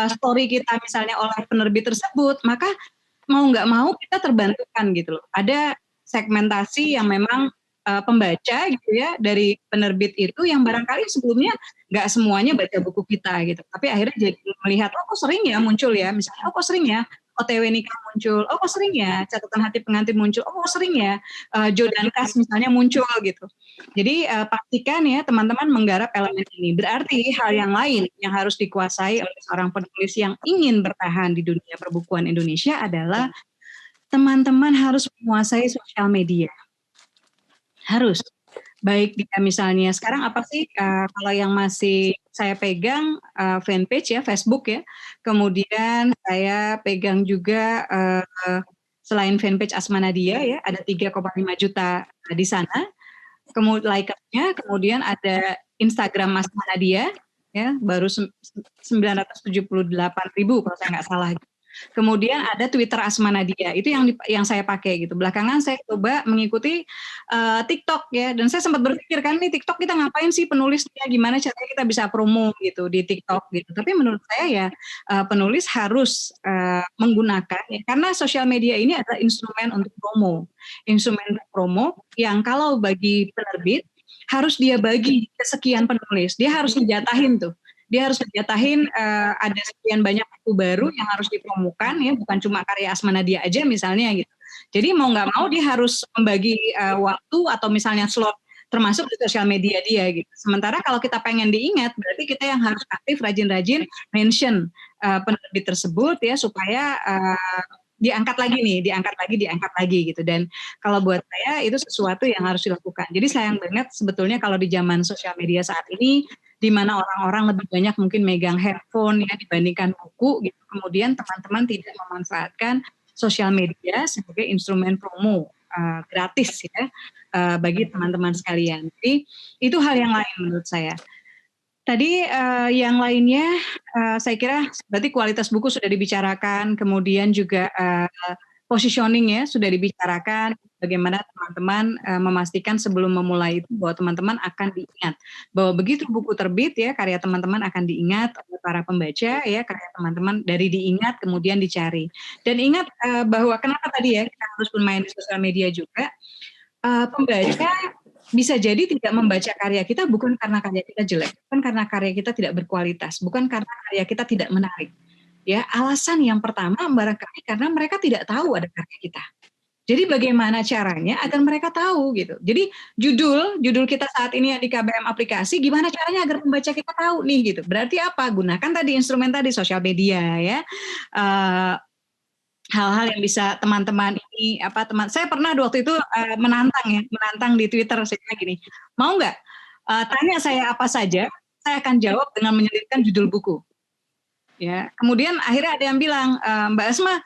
story kita misalnya oleh penerbit tersebut, maka mau nggak mau kita terbantukan gitu loh. Ada segmentasi yang memang pembaca gitu ya dari penerbit itu yang barangkali sebelumnya nggak semuanya baca buku kita gitu, tapi akhirnya jadi melihat, oh kok sering ya muncul ya, misalnya oh kok sering ya OTW Nikah muncul, oh kok sering ya Catatan Hati Pengantin muncul, oh kok sering ya Jodan Kas misalnya muncul gitu. Jadi pastikan ya teman-teman menggarap elemen ini. Berarti hal yang lain yang harus dikuasai oleh seorang penulis yang ingin bertahan di dunia perbukuan Indonesia adalah teman-teman harus menguasai sosial media. Harus. Baik dia misalnya sekarang apa sih kalau yang masih saya pegang fanpage ya, Facebook ya. Kemudian saya pegang juga selain fanpage Asmanadia ya, ada 3,5 juta di sana. Kemudian likersnya, kemudian ada Instagram Asmanadia ya, baru 978.000 kalau saya nggak salah. Kemudian ada Twitter Asmanadia, itu yang saya pakai gitu. Belakangan saya coba mengikuti TikTok ya, dan saya sempat berpikir kan nih TikTok kita ngapain sih penulisnya, gimana caranya kita bisa promo gitu di TikTok gitu. Tapi menurut saya ya penulis harus menggunakan ya, karena sosial media ini adalah instrumen untuk promo yang kalau bagi penerbit harus dia bagi ke sekian penulis, dia harus ngejatahin tuh. Dia harus dijatahin ada sekian banyak buku baru yang harus dipromokan ya, bukan cuma karya Asmanadia aja misalnya gitu. Jadi mau nggak mau dia harus membagi waktu atau misalnya slot termasuk di sosial media dia gitu. Sementara kalau kita pengen diingat, berarti kita yang harus aktif rajin-rajin mention penerbit tersebut ya, supaya diangkat lagi gitu. Dan kalau buat saya itu sesuatu yang harus dilakukan. Jadi sayang banget sebetulnya kalau di zaman sosial media saat ini, di mana orang-orang lebih banyak mungkin megang handphone ya dibandingkan buku gitu. Kemudian teman-teman tidak memanfaatkan sosial media sebagai instrumen promo gratis ya bagi teman-teman sekalian. Jadi itu hal yang lain menurut saya. Tadi yang lainnya saya kira berarti kualitas buku sudah dibicarakan, kemudian juga positioning ya sudah dibicarakan, bagaimana teman-teman memastikan sebelum memulai itu bahwa teman-teman akan diingat, bahwa begitu buku terbit ya karya teman-teman akan diingat oleh para pembaca ya, karya teman-teman dari diingat kemudian dicari. Dan ingat bahwa kenapa tadi ya kita harus bermain di sosial media juga, pembaca bisa jadi tidak membaca karya kita bukan karena karya kita jelek, bukan karena karya kita tidak berkualitas, bukan karena karya kita tidak menarik. Ya, alasan yang pertama barangkali karena mereka tidak tahu ada karya kita. Jadi bagaimana caranya agar mereka tahu gitu. Jadi judul kita saat ini di KBM aplikasi, gimana caranya agar pembaca kita tahu nih gitu. Berarti apa? Gunakan tadi instrumen tadi sosial media ya. Hal-hal yang bisa teman-teman ini saya pernah waktu itu menantang di Twitter, saya bilang gini, mau nggak tanya saya apa saja, saya akan jawab dengan menyelipkan judul buku. Ya, kemudian akhirnya ada yang bilang, Mbak Asma,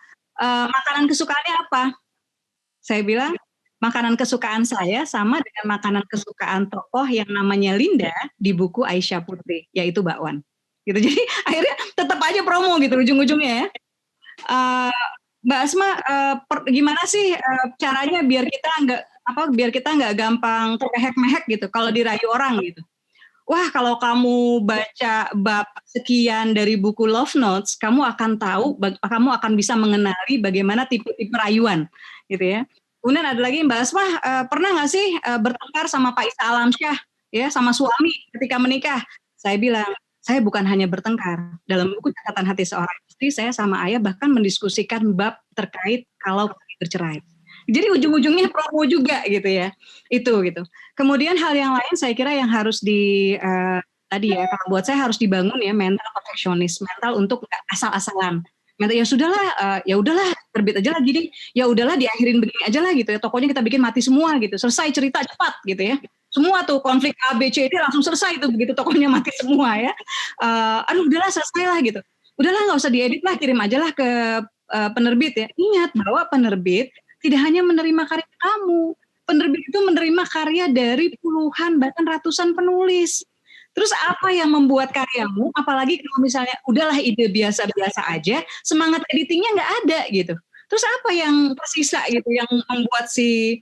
makanan kesukaannya apa? Saya bilang, makanan kesukaan saya sama dengan makanan kesukaan tokoh yang namanya Linda di buku Aisyah Putri, yaitu bakwan. Gitu. Jadi akhirnya tetap aja promo gitu ujung-ujungnya ya. Mbak Asma, gimana sih caranya biar kita nggak gampang termehek-mehek gitu kalau dirayu orang gitu. Wah, kalau kamu baca bab sekian dari buku Love Notes, kamu akan tahu, kamu akan bisa mengenali bagaimana tipe-tipe rayuan, gitu ya. Kemudian ada lagi, Mbak Asma, pernah nggak sih bertengkar sama Pak Isa Alamsyah, ya, sama suami ketika menikah? Saya bilang, saya bukan hanya bertengkar. Dalam buku Catatan Hati Seorang Istri, saya sama ayah bahkan mendiskusikan bab terkait kalau bercerai. Jadi ujung-ujungnya promo juga gitu ya, itu gitu. Kemudian hal yang lain saya kira yang harus tadi ya, kalau buat saya harus dibangun ya mental perfeksionis, mental untuk nggak asal-asalan. Mental ya sudahlah, ya udahlah terbit aja lagi deh, ya udahlah diakhirin begini aja lah gitu ya, tokonya kita bikin mati semua gitu, selesai cerita cepat gitu ya. Semua tuh konflik A, B, C, D langsung selesai tuh begitu tokonya mati semua ya. Aduh udahlah selesai lah gitu. Udahlah nggak usah diedit lah, kirim aja lah ke penerbit ya. Ingat bahwa penerbit tidak hanya menerima karya kamu, penerbit itu menerima karya dari puluhan bahkan ratusan penulis. Terus apa yang membuat karyamu, apalagi kalau misalnya udahlah ide biasa-biasa aja, semangat editingnya nggak ada gitu. Terus apa yang tersisa gitu, yang membuat si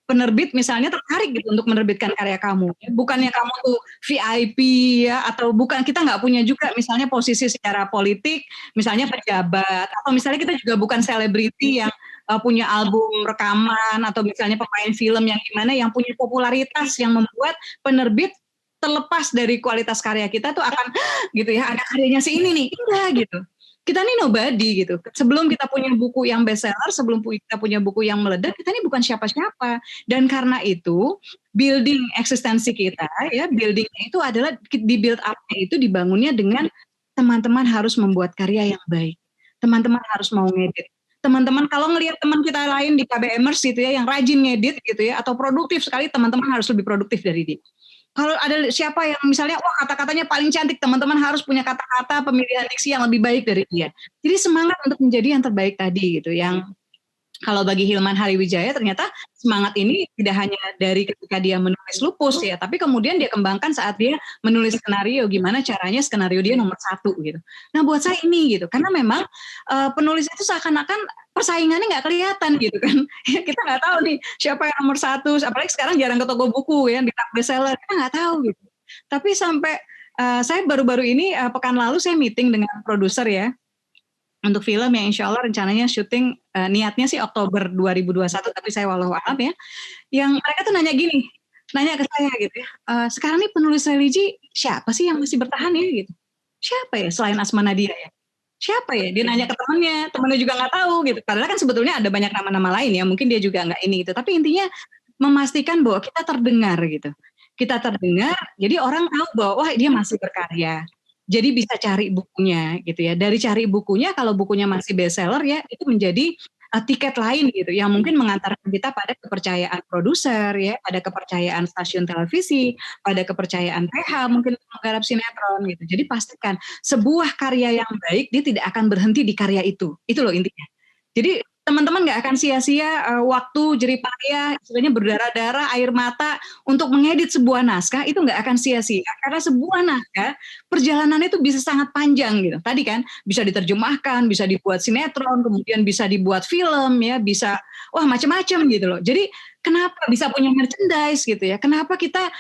penerbit misalnya tertarik gitu untuk menerbitkan karya kamu. Bukannya kamu tuh VIP ya, atau bukan, kita nggak punya juga misalnya posisi secara politik, misalnya pejabat, atau misalnya kita juga bukan selebriti yang punya album rekaman, atau misalnya pemain film yang gimana, yang punya popularitas yang membuat penerbit terlepas dari kualitas karya kita tuh akan gitu ya, ada karyanya si ini nih, enggak gitu. Kita nih nobody gitu. Sebelum kita punya buku yang bestseller, sebelum kita punya buku yang meledak, kita ini bukan siapa-siapa. Dan karena itu, building eksistensi kita ya, buildingnya itu adalah di build up-nya itu dibangunnya dengan teman-teman harus membuat karya yang baik. Teman-teman harus mau ngedit. Teman-teman kalau ngelihat teman kita lain di KBMers gitu ya, yang rajin ngedit gitu ya, atau produktif sekali, teman-teman harus lebih produktif dari dia. Kalau ada siapa yang misalnya, wah kata-katanya paling cantik, teman-teman harus punya kata-kata pemilihan diksi yang lebih baik dari dia. Jadi semangat untuk menjadi yang terbaik tadi gitu, yang kalau bagi Hilman Hariwijaya ternyata semangat ini tidak hanya dari ketika dia menulis Lupus ya, tapi kemudian dia kembangkan saat dia menulis skenario, gimana caranya skenario dia nomor 1 gitu. Nah buat saya ini gitu, karena memang penulis itu seakan-akan persaingannya nggak kelihatan gitu kan. Kita nggak tahu nih siapa yang nomor 1, apalagi sekarang jarang ke toko buku ya, di bestseller, kita nggak tahu gitu. Tapi sampai saya baru-baru ini pekan lalu saya meeting dengan produser ya, untuk film yang insya Allah rencananya syuting niatnya sih Oktober 2021, tapi saya walau alam ya, yang mereka tuh nanya ke saya gitu ya, sekarang nih penulis religi siapa sih yang masih bertahan ya gitu, siapa ya selain Asma Nadia ya, siapa ya, dia nanya ke temennya juga nggak tahu gitu, padahal kan sebetulnya ada banyak nama-nama lain ya, mungkin dia juga nggak ini gitu, tapi intinya memastikan bahwa kita terdengar gitu, kita terdengar, jadi orang tahu bahwa wah dia masih berkarya. Jadi bisa cari bukunya gitu ya. Dari cari bukunya, kalau bukunya masih bestseller ya, itu menjadi tiket lain gitu, yang mungkin mengantarkan kita pada kepercayaan produser ya, pada kepercayaan stasiun televisi, pada kepercayaan PH mungkin menggarap sinetron gitu. Jadi pastikan sebuah karya yang baik dia tidak akan berhenti di karya itu loh intinya. Jadi teman-teman nggak akan sia-sia waktu, jerih payah, istilahnya berdarah-darah, air mata untuk mengedit sebuah naskah, itu nggak akan sia-sia. Karena sebuah naskah, perjalanannya itu bisa sangat panjang gitu. Tadi kan bisa diterjemahkan, bisa dibuat sinetron, kemudian bisa dibuat film, ya, bisa wah macam-macam gitu loh. Jadi kenapa bisa punya merchandise gitu ya? Kenapa kita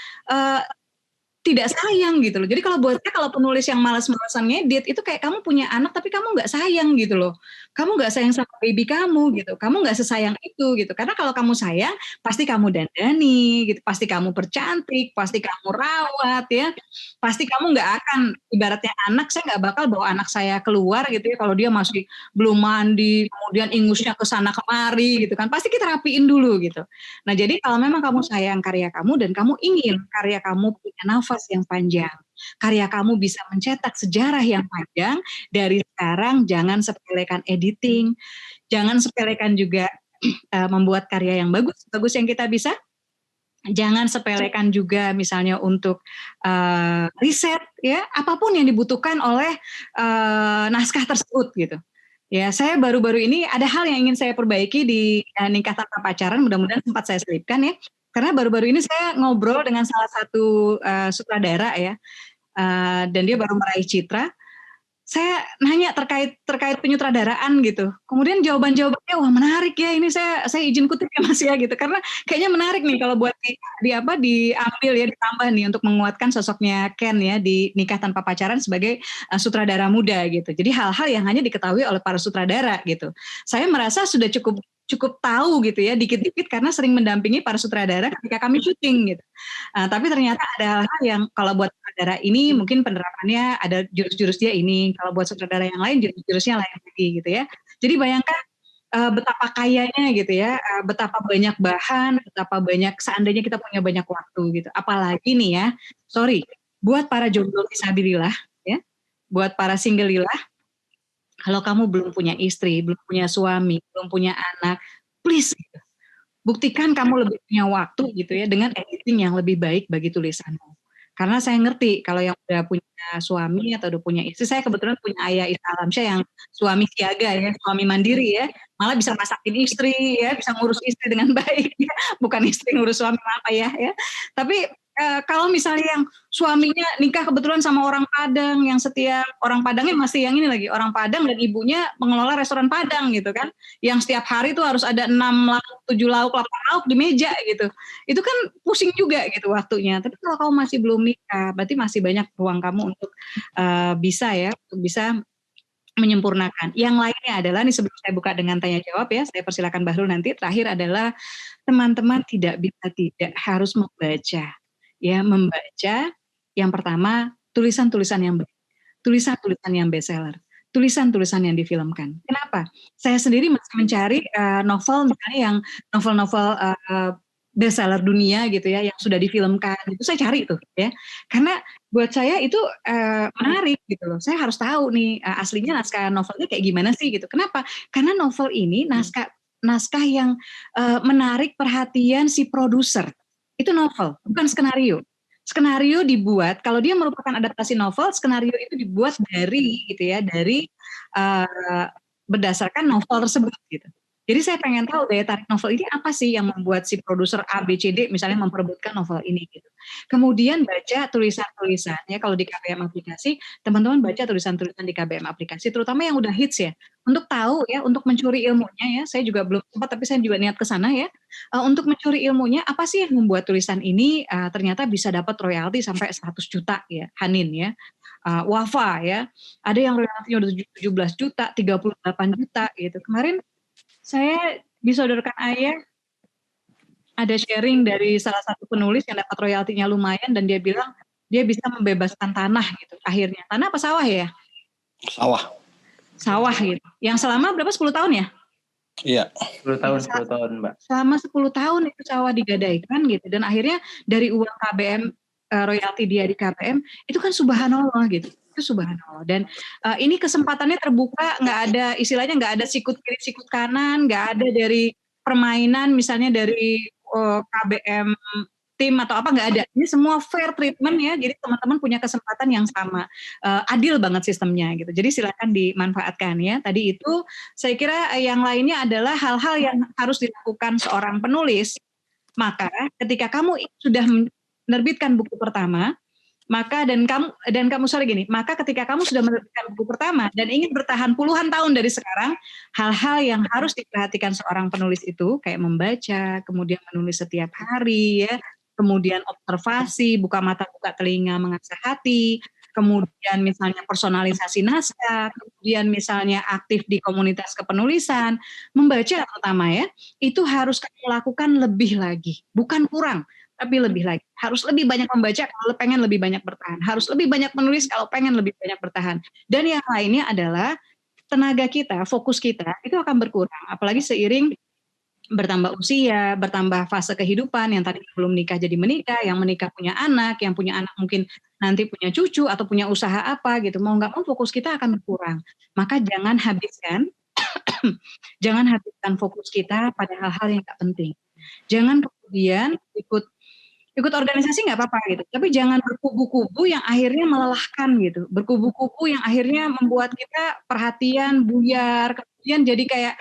tidak sayang gitu loh. Jadi kalau buat saya, kalau penulis yang malas-malasan ngedit itu kayak kamu punya anak tapi kamu nggak sayang gitu loh. Kamu nggak sayang sama baby kamu gitu. Kamu nggak sesayang itu gitu. Karena kalau kamu sayang pasti kamu dandani gitu, pasti kamu percantik, pasti kamu rawat ya. Pasti kamu nggak akan, ibaratnya anak, saya nggak bakal bawa anak saya keluar gitu ya kalau dia masih belum mandi, kemudian ingusnya ke sana kemari gitu kan. Pasti kita rapiin dulu gitu. Nah, jadi kalau memang kamu sayang karya kamu dan kamu ingin karya kamu punya nafas yang panjang, karya kamu bisa mencetak sejarah yang panjang, dari sekarang jangan sepelekan editing, jangan sepelekan juga membuat karya yang bagus yang kita bisa. Jangan sepelekan juga misalnya untuk riset ya, apapun yang dibutuhkan oleh naskah tersebut gitu. Ya, saya baru-baru ini ada hal yang ingin saya perbaiki di Nikahtan Pacaran, mudah-mudahan sempat saya selipkan ya. Karena baru-baru ini saya ngobrol dengan salah satu sutradara ya, dan dia baru meraih Citra. Saya nanya terkait penyutradaraan gitu. Kemudian jawaban-jawabannya wah menarik ya, ini saya izin kutip ya Mas ya gitu. Karena kayaknya menarik nih kalau buat diambil ya, ditambah nih untuk menguatkan sosoknya Ken ya di Nikah Tanpa Pacaran sebagai sutradara muda gitu. Jadi hal-hal yang hanya diketahui oleh para sutradara gitu. Saya merasa sudah cukup tahu gitu ya, dikit-dikit karena sering mendampingi para sutradara ketika kami syuting gitu. Tapi ternyata ada hal-hal yang kalau buat sutradara ini mungkin penerapannya ada jurus-jurus dia ini, kalau buat sutradara yang lain jurus-jurusnya lain lagi gitu ya. Jadi bayangkan betapa kayanya gitu ya, betapa banyak bahan, betapa banyak, seandainya kita punya banyak waktu gitu. Apalagi nih ya, sorry, buat para jomblo fisabilillah, ya, buat para singlelillah, kalau kamu belum punya istri, belum punya suami, belum punya anak, please gitu, buktikan kamu lebih punya waktu gitu ya dengan editing yang lebih baik bagi tulisanmu. Karena saya ngerti kalau yang udah punya suami atau udah punya istri, saya kebetulan punya ayah Isa Alamsyah yang suami siaga ya, suami mandiri ya, malah bisa masakin istri ya, bisa ngurus istri dengan baik ya, bukan istri ngurus suami apa ya. Tapi kalau misalnya yang suaminya nikah kebetulan sama orang Padang, yang setiap orang Padangnya masih yang ini lagi, orang Padang dan ibunya mengelola restoran Padang gitu kan, yang setiap hari tuh harus ada 6 lauk, 7 lauk, 8 lauk di meja gitu. Itu kan pusing juga gitu waktunya. Tapi kalau kamu masih belum nikah, berarti masih banyak ruang kamu untuk bisa ya, untuk bisa menyempurnakan. Yang lainnya adalah nih sebelum saya buka dengan tanya jawab ya, saya persilakan Bahrul nanti. Terakhir adalah teman-teman tidak harus membaca. Ya, membaca yang pertama tulisan-tulisan yang baik, tulisan-tulisan yang bestseller, tulisan-tulisan yang difilmkan. Kenapa? Saya sendiri masih mencari novel misalnya yang novel-novel bestseller dunia gitu ya, yang sudah difilmkan, itu saya cari tuh ya. Karena buat saya itu menarik gitu loh. Saya harus tahu nih aslinya naskah novelnya kayak gimana sih gitu. Kenapa? Karena novel ini naskah yang menarik perhatian si produser. Itu novel, bukan skenario. Skenario dibuat, kalau dia merupakan adaptasi novel, skenario itu dibuat dari gitu ya, dari berdasarkan novel tersebut gitu. Jadi saya pengen tahu daya tarik novel ini apa sih yang membuat si produser A, B, C, D misalnya memperebutkan novel ini gitu. Kemudian baca tulisan-tulisannya kalau di KBM aplikasi, teman-teman baca tulisan-tulisan di KBM aplikasi, terutama yang udah hits ya, untuk tahu ya, untuk mencuri ilmunya ya. Saya juga belum sempat, tapi saya juga niat ke sana ya. Untuk mencuri ilmunya, apa sih yang membuat tulisan ini ternyata bisa dapat royalti sampai 100 juta ya, Hanin ya. Wafa ya, ada yang royaltinya udah 17 juta, 38 juta gitu. Kemarin saya disodorkan ayah ada sharing dari salah satu penulis yang dapat royaltinya lumayan dan dia bilang dia bisa membebaskan tanah gitu akhirnya. Tanah apa sawah ya? Sawah. Sawah gitu. Yang selama berapa 10 tahun ya? Iya. 10 tahun, Mbak. Selama 10 tahun itu sawah digadaikan gitu dan akhirnya dari uang KBM royalti dia di KBM itu kan subhanallah gitu. Itu subhanallah dan ini kesempatannya terbuka, nggak ada istilahnya nggak ada sikut kiri sikut kanan, nggak ada dari permainan misalnya dari KBM tim atau apa, nggak ada. Ini semua fair treatment ya, jadi teman-teman punya kesempatan yang sama, adil banget sistemnya gitu. Jadi silakan dimanfaatkan ya. Tadi itu saya kira yang lainnya adalah hal-hal yang harus dilakukan seorang penulis. Maka ketika kamu sudah menerbitkan buku pertama, maka maka ketika kamu sudah menerbitkan buku pertama dan ingin bertahan puluhan tahun dari sekarang, hal-hal yang harus diperhatikan seorang penulis itu kayak membaca, kemudian menulis setiap hari ya, kemudian observasi, buka mata buka telinga mengasah hati, kemudian misalnya personalisasi naskah, kemudian misalnya aktif di komunitas kepenulisan, membaca terutama ya, itu harus kamu lakukan lebih lagi, bukan kurang tapi lebih lagi. Harus lebih banyak membaca kalau pengen lebih banyak bertahan. Harus lebih banyak menulis kalau pengen lebih banyak bertahan. Dan yang lainnya adalah tenaga kita, fokus kita itu akan berkurang. Apalagi seiring bertambah usia, bertambah fase kehidupan, yang tadi belum nikah jadi menikah, yang menikah punya anak, yang punya anak mungkin nanti punya cucu atau punya usaha apa gitu. Mau nggak mau fokus kita akan berkurang. Maka jangan habiskan fokus kita pada hal-hal yang nggak penting. Jangan kemudian ikut organisasi nggak apa-apa gitu, tapi jangan berkubu-kubu yang akhirnya melelahkan gitu, berkubu-kubu yang akhirnya membuat kita perhatian buyar, kemudian jadi kayak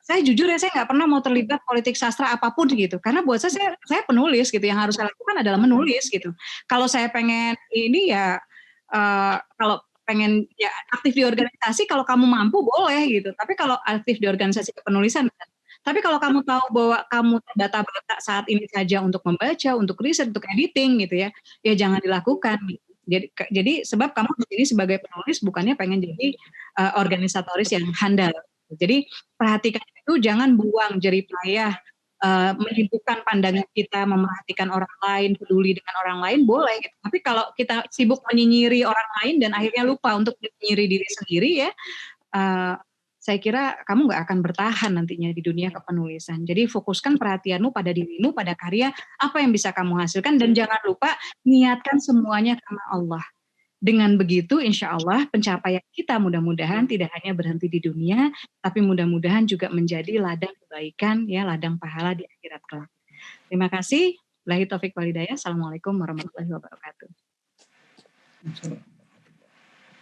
saya jujur ya saya nggak pernah mau terlibat politik sastra apapun gitu, karena buat saya penulis gitu, yang harus saya lakukan adalah menulis gitu. Kalau saya pengen ini ya kalau pengen ya aktif di organisasi, kalau kamu mampu boleh gitu, tapi kalau aktif di organisasi kepenulisan. Tapi kalau kamu tahu bahwa kamu terbata-bata saat ini saja untuk membaca, untuk riset, untuk editing gitu ya, ya jangan dilakukan. Gitu. Jadi sebab kamu di sini sebagai penulis bukannya pengen jadi organisatoris yang handal. Jadi perhatikan itu, jangan buang jerih payah menyibukkan pandangan kita, memerhatikan orang lain, peduli dengan orang lain boleh. Gitu. Tapi kalau kita sibuk menyinyiri orang lain dan akhirnya lupa untuk menyinyiri diri sendiri ya. saya kira kamu nggak akan bertahan nantinya di dunia kepenulisan. Jadi fokuskan perhatianmu pada dirimu, pada karya, apa yang bisa kamu hasilkan, dan jangan lupa niatkan semuanya karena Allah. Dengan begitu, insya Allah pencapaian kita mudah-mudahan tidak hanya berhenti di dunia, tapi mudah-mudahan juga menjadi ladang kebaikan, ya, ladang pahala di akhirat kelak. Terima kasih. Billahi taufik wal hidayah. Assalamualaikum warahmatullahi wabarakatuh.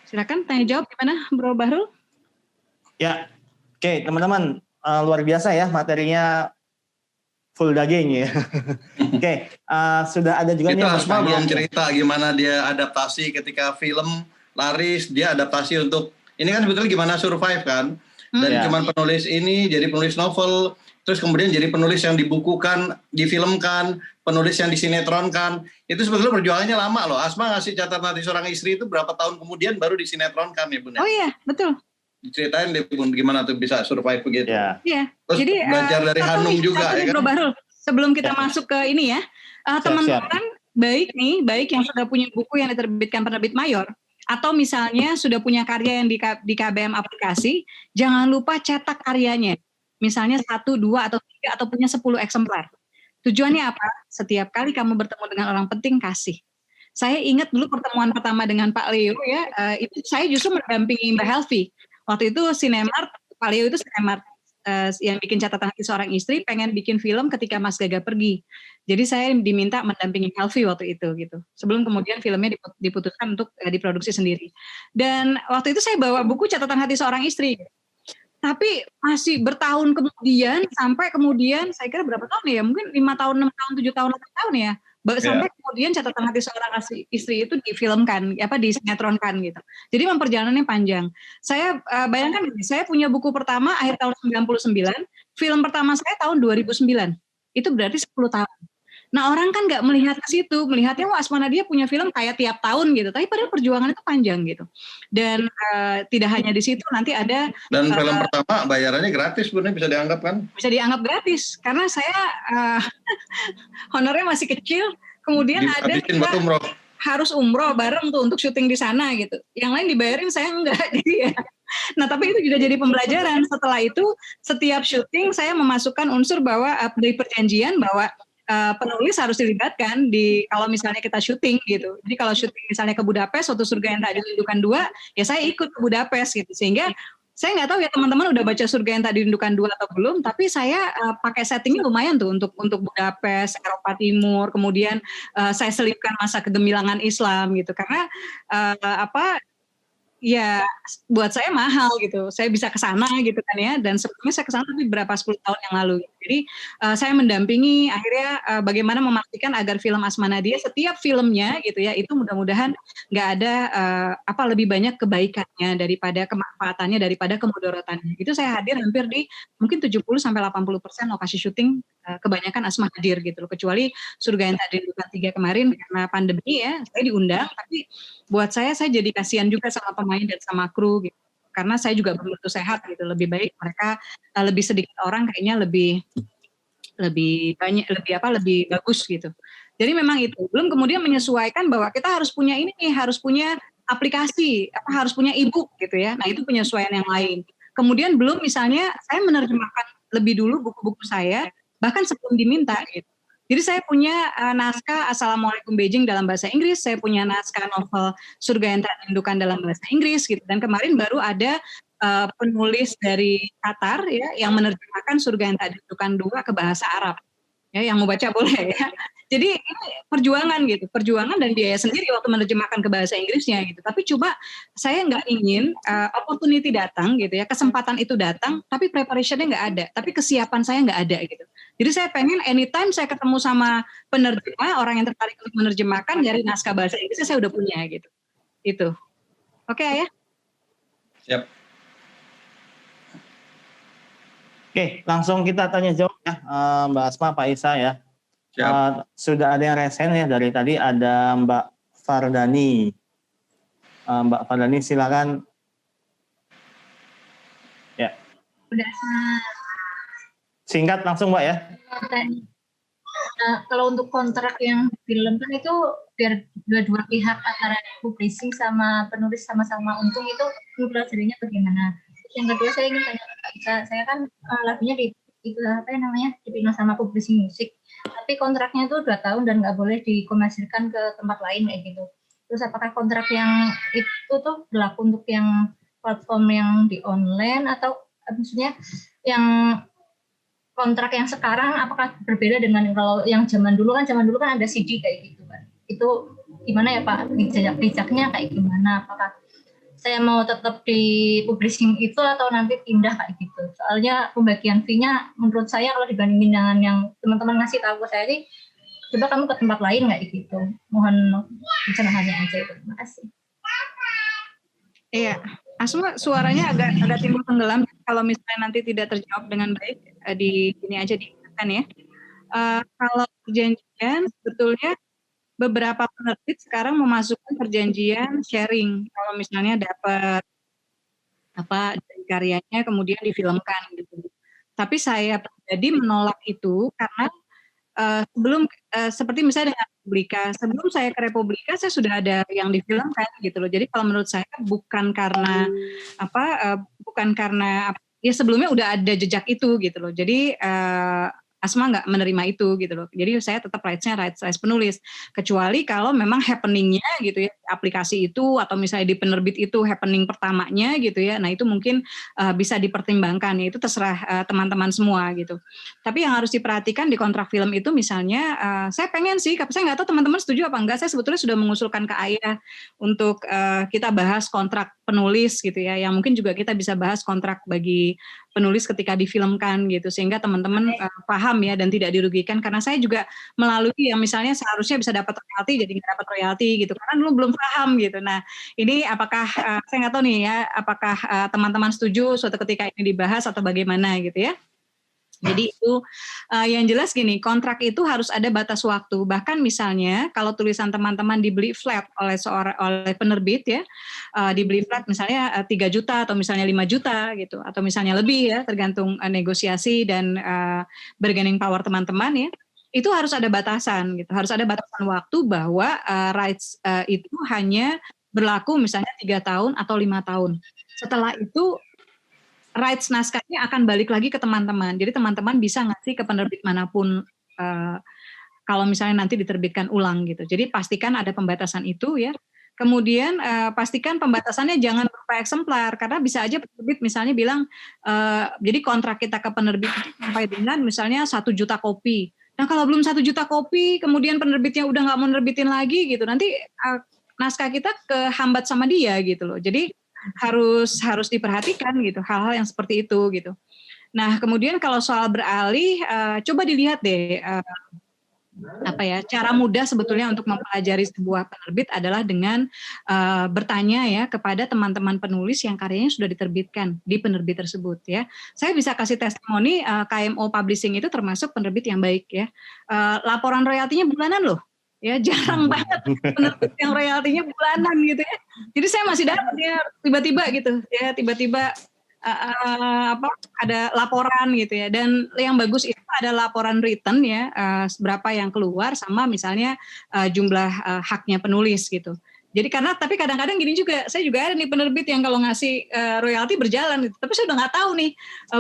Silakan tanya jawab gimana, Bro Bahrul? Ya, oke teman-teman, luar biasa ya materinya, full daging ya. Oke, sudah ada juga Itu nih Asma belum pertanyaan. cerita gimana dia adaptasi ketika film laris, dia adaptasi untuk, ini kan sebetulnya gimana survive kan, dari Ya. cuman penulis ini jadi penulis novel, terus kemudian jadi penulis yang dibukukan, difilmkan, penulis yang disinetronkan. Itu sebetulnya perjuangannya lama loh. Asma ngasih catatan hati seorang istri itu berapa tahun kemudian baru disinetronkan ya Bun. Oh iya, betul. Diceritain deh Bun gimana tuh bisa survive begitu. Ya. Iya. Terus Jadi belajar dari Hanum juga ya kan. Bro Bahrul, sebelum kita Ya. masuk ke ini ya, teman-teman baik yang sudah punya buku yang diterbitkan penerbit mayor, atau misalnya sudah punya karya yang di KBM aplikasi, jangan lupa cetak karyanya. Misalnya 1, 2, atau 3, atau punya 10 eksemplar. Tujuannya apa? Setiap kali kamu bertemu dengan orang penting, kasih. Saya ingat dulu pertemuan pertama dengan Pak Leo ya, itu saya justru mendampingi Mbak Helvi. Waktu itu Sinemart, Pak Leo itu Sinemart yang bikin catatan hati seorang istri, pengen bikin film ketika Mas Gaga pergi. Jadi saya diminta mendampingi Helvi waktu itu gitu. Sebelum kemudian filmnya diputuskan untuk diproduksi sendiri. Dan waktu itu saya bawa buku catatan hati seorang istri. Tapi masih bertahun kemudian, sampai kemudian saya kira berapa tahun ya, mungkin 5 tahun, 6 tahun, 7 tahun, 8 tahun ya, sampai kemudian catatan hati seorang istri itu difilmkan, disinetronkan gitu. Jadi memang perjalanannya panjang. Saya bayangkan, saya punya buku pertama akhir tahun 99, film pertama saya tahun 2009, itu berarti 10 tahun. Nah orang kan nggak melihat ke situ, melihatnya wah Asma Nadia punya film kayak tiap tahun gitu, tapi padahal perjuangan itu panjang gitu. Dan tidak hanya di situ, nanti ada. Dan film pertama bayarannya gratis Bun, bisa dianggap kan? Bisa dianggap gratis, karena saya honornya masih kecil, kemudian ada kita harus umroh bareng tuh untuk syuting di sana gitu. Yang lain dibayarin, saya enggak. Jadi ya. Nah tapi itu juga jadi pembelajaran. Setelah itu setiap syuting saya memasukkan unsur bahwa dari perjanjian bahwa penulis harus dilibatkan di kalau misalnya kita syuting gitu. Jadi kalau syuting misalnya ke Budapest, Suatu Surga yang Tak Dirindukan 2, ya saya ikut ke Budapest gitu. Sehingga saya nggak tahu ya teman-teman udah baca Surga yang Tak Dirindukan 2 atau belum, tapi saya pakai settingnya lumayan tuh untuk Budapest, Eropa Timur, kemudian saya selipkan masa kegemilangan Islam gitu. Karena ya buat saya mahal gitu, saya bisa ke sana gitu kan ya, dan sebelumnya saya ke sana tapi berapa 10 tahun yang lalu. Jadi saya mendampingi akhirnya bagaimana memastikan agar film Asma Nadia setiap filmnya gitu ya, itu mudah-mudahan nggak ada lebih banyak kebaikannya daripada kemanfaatannya, daripada kemudaratannya. Itu saya hadir hampir di mungkin 70-80% lokasi syuting, kebanyakan Asma hadir gitu loh, kecuali Surga yang Tak Dirindukan 3 kemarin karena pandemi ya, saya diundang, tapi buat saya jadi kasihan juga sama pemain dan sama kru gitu. Karena saya juga belum tentu sehat gitu. Lebih baik mereka lebih sedikit orang kayaknya lebih banyak, lebih bagus gitu. Jadi memang itu. Belum kemudian menyesuaikan bahwa kita harus punya ini nih, harus punya aplikasi, harus punya e-book gitu ya. Nah, itu penyesuaian yang lain. Kemudian belum misalnya saya menerjemahkan lebih dulu buku-buku saya bahkan sebelum diminta gitu. Jadi saya punya naskah Assalamualaikum Beijing dalam bahasa Inggris, saya punya naskah novel Surga yang Tak Dirindukan dalam bahasa Inggris gitu. Dan kemarin baru ada penulis dari Qatar ya yang menerjemahkan Surga yang Tak Dirindukan 2 ke bahasa Arab. Ya, yang mau baca boleh ya. Jadi ini perjuangan gitu, perjuangan dan biaya sendiri waktu menerjemahkan ke bahasa Inggrisnya gitu. Tapi coba saya nggak ingin opportunity datang gitu ya, kesempatan itu datang, tapi preparationnya nggak ada, tapi kesiapan saya nggak ada gitu. Jadi saya pengen anytime saya ketemu sama penerjemah, orang yang tertarik untuk menerjemahkan dari naskah bahasa Inggris saya udah punya gitu. Itu. Oke ya? Siap. Oke, langsung kita tanya jawab ya, Mbak Asma, Pak Isa ya. Sudah ada yang resen ya dari tadi, ada Mbak Fardani. Mbak Fardani silakan. Ya. Udah. Singkat langsung Mbak ya. Kalau untuk kontrak yang film kan itu biar dua pihak antara publishing sama penulis sama-sama untung, itu pelajarinya bagaimana? yang kedua saya ingin tanya ke Kak Isa, saya kan lagunya di itu dipilih sama publishing musik, tapi kontraknya itu 2 tahun dan nggak boleh dikomersilkan ke tempat lain kayak gitu. Terus apakah kontrak yang itu tuh berlaku untuk yang platform yang di online atau maksudnya yang kontrak yang sekarang apakah berbeda dengan kalau yang zaman dulu kan ada CD kayak gitu kan. Itu gimana ya Pak, bijaknya kayak gimana, apakah saya mau tetap di publishing itu atau nanti pindah kayak gitu. Soalnya pembagian fee-nya menurut saya kalau dibandingin dengan yang teman-teman ngasih tahu ke saya sih, coba kamu ke tempat lain kayak gitu. Mohon pencerahannya aja itu. Terima kasih. Iya, Asma suaranya agak timbul tenggelam. Kalau misalnya nanti tidak terjawab dengan baik, di sini aja diingatkan ya. Kalau perjanjian sebetulnya beberapa penerbit sekarang memasukkan perjanjian sharing. Kalau misalnya dapat dari karyanya kemudian difilmkan gitu. Tapi saya pribadi menolak itu karena seperti misalnya dengan Republika, sebelum saya ke Republika saya sudah ada yang difilmkan gitu loh. Jadi kalau menurut saya bukan karena ya sebelumnya udah ada jejak itu gitu loh. Jadi Asma nggak menerima itu gitu loh. Jadi saya tetap rights penulis. Kecuali kalau memang happeningnya gitu ya, aplikasi itu atau misalnya di penerbit itu happening pertamanya gitu ya. Nah itu mungkin bisa dipertimbangkan ya. Itu terserah teman-teman semua gitu. Tapi yang harus diperhatikan di kontrak film itu misalnya, saya pengen sih, saya nggak tahu teman-teman setuju apa enggak. Saya sebetulnya sudah mengusulkan ke Ayah untuk kita bahas kontrak penulis gitu ya. Yang mungkin juga kita bisa bahas kontrak bagi penulis ketika difilmkan gitu sehingga teman-teman paham ya dan tidak dirugikan karena saya juga melalui yang misalnya seharusnya bisa dapat royalti jadi nggak dapat royalti gitu karena dulu belum paham gitu. Nah ini apakah saya nggak tahu nih ya apakah teman-teman setuju suatu ketika ini dibahas atau bagaimana gitu ya. Jadi itu yang jelas gini, kontrak itu harus ada batas waktu. Bahkan misalnya kalau tulisan teman-teman dibeli flat oleh penerbit ya, dibeli flat misalnya 3 juta atau misalnya 5 juta gitu, atau misalnya lebih ya, tergantung negosiasi dan bargaining power teman-teman ya. Itu harus ada batasan gitu, harus ada batasan waktu bahwa rights itu hanya berlaku misalnya 3 tahun atau 5 tahun. Setelah itu rights naskahnya akan balik lagi ke teman-teman. Jadi teman-teman bisa ngasih ke penerbit manapun kalau misalnya nanti diterbitkan ulang gitu. Jadi pastikan ada pembatasan itu ya. Kemudian pastikan pembatasannya jangan berupa eksemplar karena bisa aja penerbit misalnya bilang jadi kontrak kita ke penerbit sampai dengan misalnya 1 juta kopi. Nah kalau belum 1 juta kopi kemudian penerbitnya udah nggak mau nerbitin lagi gitu. Nanti naskah kita kehambat sama dia gitu loh. Jadi harus diperhatikan gitu hal-hal yang seperti itu gitu. Nah kemudian kalau soal beralih coba dilihat deh cara mudah sebetulnya untuk mempelajari sebuah penerbit adalah dengan bertanya ya kepada teman-teman penulis yang karyanya sudah diterbitkan di penerbit tersebut ya. Saya bisa kasih testimoni KMO Publishing itu termasuk penerbit yang baik ya. Laporan royaltinya bulanan loh. Ya jarang banget penerbit yang royaltinya bulanan gitu ya. Jadi saya masih dapat ya tiba-tiba gitu ya tiba-tiba ada laporan gitu ya dan yang bagus itu ada laporan written ya berapa yang keluar sama misalnya jumlah haknya penulis gitu. Jadi tapi kadang-kadang gini juga, saya juga ada nih penerbit yang kalau ngasih royalti berjalan gitu. Tapi saya udah nggak tahu nih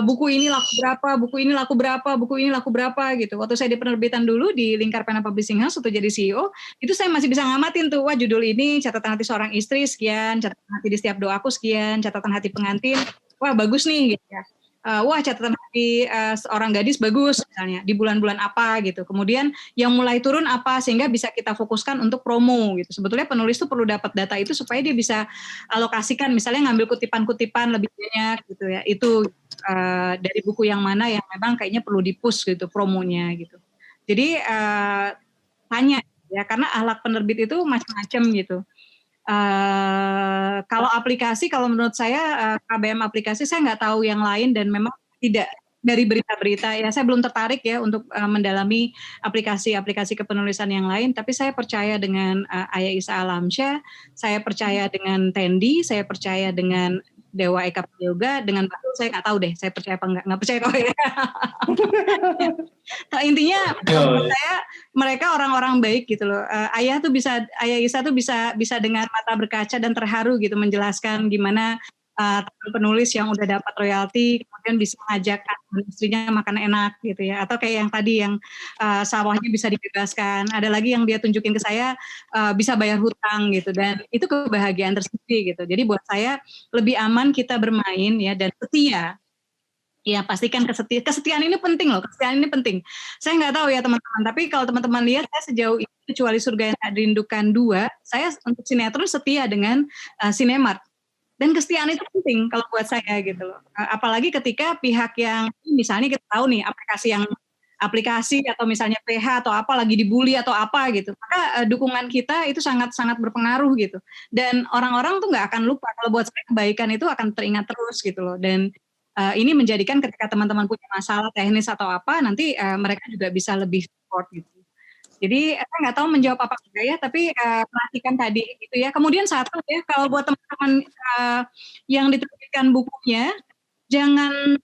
buku ini laku berapa, buku ini laku berapa, buku ini laku berapa gitu. Waktu saya di penerbitan dulu di Lingkar Pena Publishing House waktu jadi CEO, itu saya masih bisa ngamatin tuh, wah judul ini catatan hati seorang istri sekian, catatan hati di setiap doaku sekian, catatan hati pengantin, wah bagus nih gitu ya. Wah catatan hati seorang gadis bagus misalnya di bulan-bulan apa gitu. Kemudian yang mulai turun apa sehingga bisa kita fokuskan untuk promo gitu. Sebetulnya penulis tuh perlu dapat data itu supaya dia bisa alokasikan misalnya ngambil kutipan-kutipan lebih banyak gitu ya. Itu dari buku yang mana yang memang kayaknya perlu di-push gitu promonya gitu. Jadi tanya ya karena akhlak penerbit itu macam-macam gitu. Kalau aplikasi, kalau menurut saya KBM aplikasi saya nggak tahu yang lain dan memang tidak dari berita-berita ya saya belum tertarik ya untuk mendalami aplikasi-aplikasi kepenulisan yang lain tapi saya percaya dengan Ayah Isa Alamsyah, saya percaya dengan Tendi, saya percaya dengan Dewa Eka Prayoga, dengan Batul saya nggak tahu deh saya percaya apa nggak percaya kok ya. Nah, intinya menurut saya mereka orang-orang baik gitu loh. Ayah Isa tuh bisa dengan mata berkaca dan terharu gitu menjelaskan gimana penulis yang udah dapat royalti, kemudian bisa ngajak istrinya makan enak gitu ya, atau kayak yang tadi yang sawahnya bisa dibebaskan. Ada lagi yang dia tunjukin ke saya bisa bayar hutang gitu, dan itu kebahagiaan tersendiri gitu. Jadi buat saya lebih aman kita bermain ya dan setia. Ya pastikan kesetiaan ini penting loh, kesetiaan ini penting. Saya nggak tahu ya teman-teman, tapi kalau teman-teman lihat saya sejauh ini kecuali Surga yang Tak Dirindukan 2, saya untuk sinetron setia dengan Sinemart. Dan kesetiaan itu penting kalau buat saya gitu loh. Apalagi ketika pihak yang misalnya kita tahu nih aplikasi atau misalnya PH atau apa lagi dibully atau apa gitu, maka dukungan kita itu sangat-sangat berpengaruh gitu. Dan orang-orang tuh nggak akan lupa, kalau buat saya kebaikan itu akan teringat terus gitu loh. Dan ini menjadikan ketika teman-teman punya masalah teknis atau apa, nanti mereka juga bisa lebih support gitu. Jadi saya nggak tahu menjawab apa enggak ya, tapi perhatikan tadi gitu ya. Kemudian satu ya, kalau buat teman-teman yang diterbitkan bukunya, jangan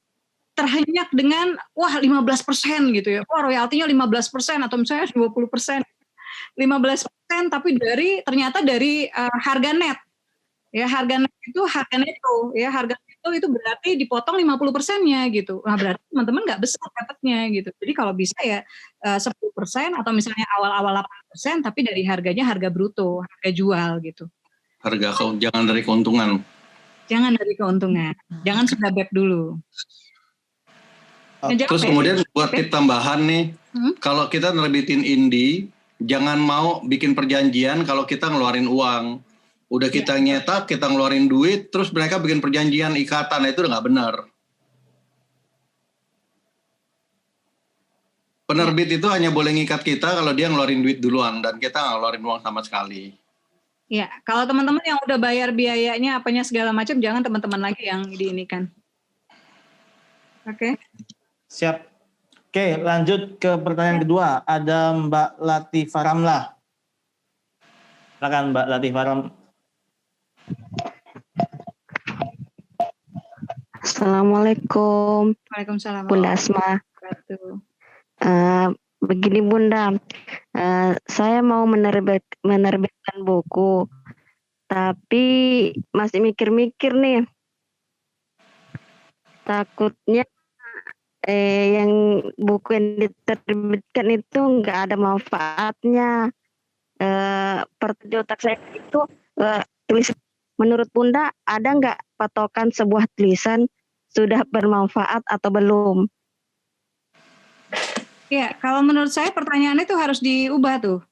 terhenyak dengan wah 15% gitu ya. Wah royaltinya 15% atau misalnya 20%. 15% tapi ternyata dari harga net. Ya harga net itu harga neto ya, harga neto itu berarti dipotong 50%-nya gitu. Nah berarti teman-teman nggak besar dapatnya gitu. Jadi kalau bisa ya 10% atau misalnya awal-awal 8% tapi dari harganya harga bruto, harga jual gitu. Jangan dari keuntungan. Jangan dari keuntungan. Jangan sudah back dulu. Terus kemudian buat tip tambahan nih, kalau kita nerbitin indie, jangan mau bikin perjanjian kalau kita ngeluarin uang. Udah kita nyetak, kita ngeluarin duit, terus mereka bikin perjanjian ikatan, itu udah nggak benar. Penerbit itu hanya boleh ngikat kita kalau dia ngeluarin duit duluan, dan kita nggak ngeluarin uang sama sekali. Ya, kalau teman-teman yang udah bayar biayanya, apanya segala macam, jangan teman-teman lagi yang diinikan. Oke. Siap. Oke, lanjut ke pertanyaan kedua. Ada Mbak Latifah Ramlah. Silakan Mbak Latifah Ramlah. Assalamualaikum. Waalaikumsalam. Bunda Asma. Begini Bunda, saya mau menerbitkan buku, tapi masih mikir-mikir nih. Takutnya yang buku yang diterbitkan itu nggak ada manfaatnya. Di otak saya itu tulis. Menurut Bunda, ada nggak patokan sebuah tulisan sudah bermanfaat atau belum? Ya, kalau menurut saya pertanyaannya itu harus diubah tuh.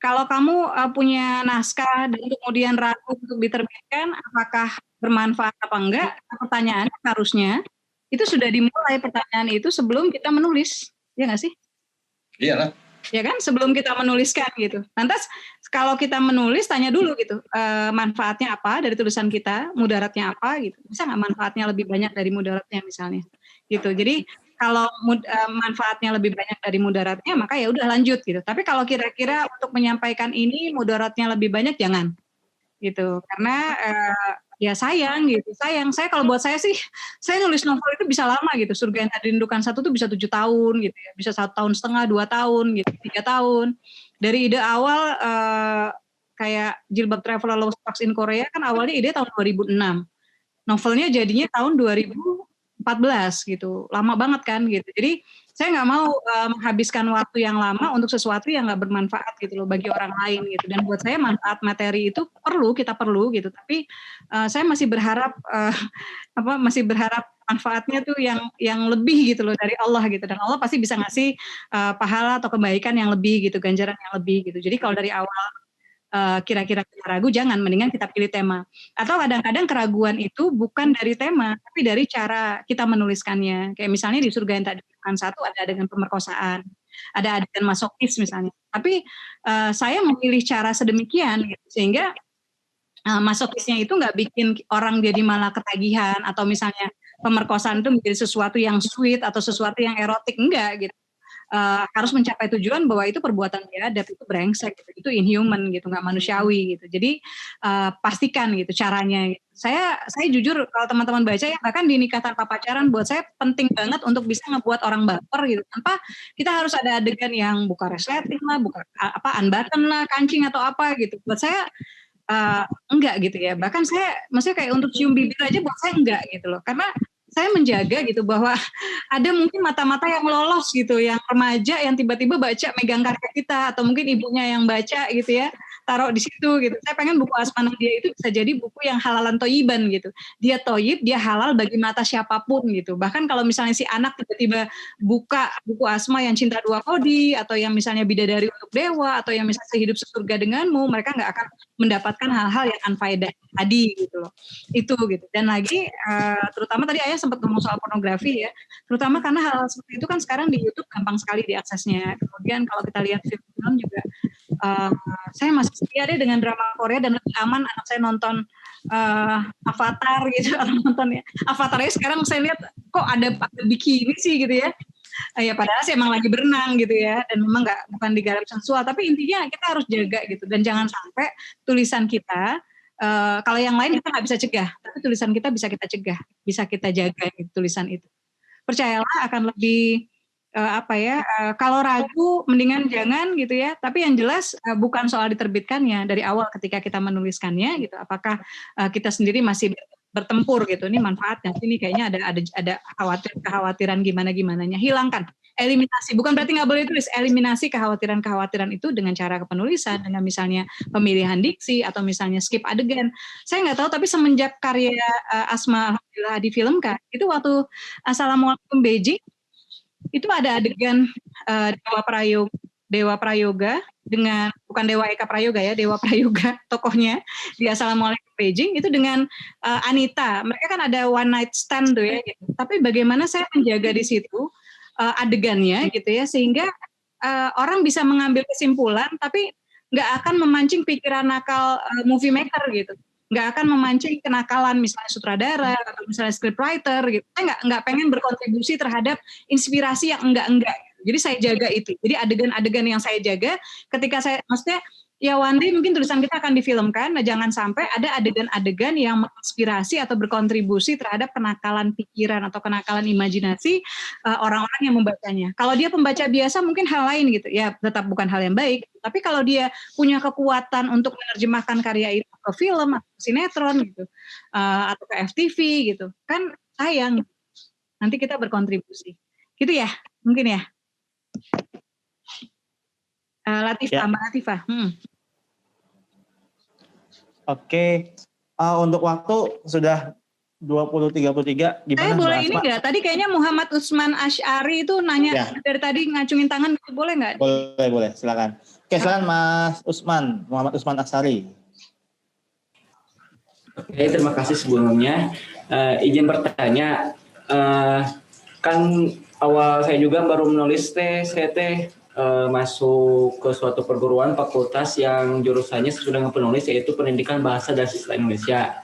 Kalau kamu punya naskah dan kemudian ragu untuk diterbitkan, apakah bermanfaat apa enggak? Pertanyaannya harusnya itu sudah dimulai pertanyaan itu sebelum kita menulis, ya nggak sih? Iya lah. Ya kan, sebelum kita menuliskan gitu. Lantas kalau kita menulis, tanya dulu gitu, manfaatnya apa dari tulisan kita, mudaratnya apa gitu. Bisa nggak manfaatnya lebih banyak dari mudaratnya misalnya, gitu. Jadi kalau manfaatnya lebih banyak dari mudaratnya, maka ya udah lanjut gitu. Tapi kalau kira-kira untuk menyampaikan ini mudaratnya lebih banyak, jangan gitu. Karena ya sayang gitu, sayang. Saya kalau buat saya sih, saya nulis novel itu bisa lama gitu. Surga yang Tak Dirindukan 1 tuh bisa 7 tahun gitu ya, bisa 1,5 tahun, 2 tahun gitu, 3 tahun. Dari ide awal kayak Jilbab Traveler Lost Box in Korea kan awalnya ide tahun 2006. Novelnya jadinya tahun 2014 gitu, lama banget kan gitu. Jadi saya nggak mau menghabiskan waktu yang lama untuk sesuatu yang nggak bermanfaat gitu loh bagi orang lain gitu. Dan buat saya manfaat materi itu kita perlu gitu. Tapi saya masih berharap manfaatnya tuh yang lebih gitu loh dari Allah gitu. Dan Allah pasti bisa ngasih pahala atau kebaikan yang lebih gitu, ganjaran yang lebih gitu. Jadi kalau dari awal kira-kira kita ragu, jangan, mendingan kita pilih tema. Atau kadang-kadang keraguan itu bukan dari tema, tapi dari cara kita menuliskannya. Kayak misalnya di Surga yang Tak Dirindukan 1 ada adegan pemerkosaan, ada adegan masokis misalnya. Tapi saya memilih cara sedemikian gitu, sehingga masokisnya itu nggak bikin orang jadi malah ketagihan, atau misalnya pemerkosaan itu menjadi sesuatu yang sweet atau sesuatu yang erotik, enggak gitu. Harus mencapai tujuan bahwa itu perbuatan biadab, itu brengsek, itu inhuman gitu, nggak manusiawi gitu. Jadi pastikan gitu caranya. Gitu. Saya jujur kalau teman-teman baca ya, bahkan di Nikah Tanpa Pacaran buat saya penting banget untuk bisa ngebuat orang baper gitu. Tanpa kita harus ada adegan yang buka resleting lah, buka unbutton lah, kancing atau apa gitu. Buat saya enggak gitu ya. Bahkan saya maksudnya kayak untuk cium bibir aja buat saya enggak gitu loh. Karena saya menjaga gitu bahwa ada mungkin mata-mata yang lolos gitu, yang remaja yang tiba-tiba baca megang karya kita, atau mungkin ibunya yang baca gitu ya, taruh di situ gitu. Saya pengen buku Asma Nadia itu bisa jadi buku yang halalan toyiban gitu. Dia toyib, dia halal bagi mata siapapun gitu. Bahkan kalau misalnya si anak tiba-tiba buka buku Asma yang Cinta Dua Kodi, atau yang misalnya Bidadari untuk Dewa, atau yang misalnya Sehidup Sesurga Denganmu, mereka nggak akan mendapatkan hal-hal yang unfaedah tadi gitu loh. Itu gitu. Dan lagi terutama tadi Ayah sempat ngomong soal pornografi ya, terutama karena hal seperti itu kan sekarang di YouTube gampang sekali diaksesnya. Kemudian kalau kita lihat film juga, saya masih setia deh dengan drama Korea, dan lebih aman anak saya nonton Avatar gitu, atau nonton ya Avatarnya sekarang saya lihat kok ada bikini sih gitu ya. Ya padahal sih emang lagi berenang gitu ya, dan memang bukan digarap sensual, tapi intinya kita harus jaga gitu, dan jangan sampai tulisan kita, kalau yang lain kita nggak bisa cegah, tapi tulisan kita bisa kita cegah, bisa kita jaga gitu, tulisan itu. Percayalah akan lebih kalau ragu mendingan jangan gitu ya. Tapi yang jelas bukan soal diterbitkannya dari awal ketika kita menuliskannya gitu. Apakah kita sendiri masih bertempur gitu, ini manfaatnya, ini kayaknya ada kekhawatiran gimananya, hilangkan, eliminasi, bukan berarti nggak boleh tulis, eliminasi kekhawatiran itu dengan cara kepenulisan, dengan misalnya pemilihan diksi, atau misalnya skip adegan. Saya nggak tahu, tapi semenjak karya Asma alhamdulillah difilmkan, itu waktu Assalamualaikum Beijing, itu ada adegan Dewa Prayoga dengan, bukan Dewa Eka Prayoga ya, Dewa Prayoga tokohnya di Assalamualaikum Beijing itu dengan Anita. Mereka kan ada one night stand tuh ya gitu. Tapi bagaimana saya menjaga di situ adegannya gitu ya, sehingga orang bisa mengambil kesimpulan tapi nggak akan memancing pikiran nakal movie maker gitu. Nggak akan memancing kenakalan misalnya sutradara atau misalnya scriptwriter gitu. Saya nggak pengen berkontribusi terhadap inspirasi yang enggak. Jadi saya jaga itu. Jadi adegan-adegan yang saya jaga ketika saya, maksudnya ya one day mungkin tulisan kita akan difilmkan, nah jangan sampai ada adegan-adegan yang menginspirasi atau berkontribusi terhadap kenakalan pikiran atau kenakalan imajinasi orang-orang yang membacanya. Kalau dia pembaca biasa mungkin hal lain gitu, ya tetap bukan hal yang baik. Tapi kalau dia punya kekuatan untuk menerjemahkan karya itu ke film atau sinetron gitu, atau ke FTV gitu, kan sayang. Nanti kita berkontribusi. Gitu ya, mungkin ya. Latifah, Mbak Latifah. Oke, untuk waktu sudah 20.33. Gimana? Saya boleh ini nggak? Tadi kayaknya Muhammad Usman Asy'ari itu nanya dari tadi ngacungin tangan, boleh nggak? Boleh, silakan. Oke, silakan Mas Usman, Muhammad Usman Asy'ari. Oke, terima kasih sebelumnya. Izin bertanya, kan awal saya juga baru menulis saya masuk ke suatu perguruan fakultas yang jurusannya sesuai dengan penulis, yaitu Pendidikan Bahasa dan Sastra Indonesia.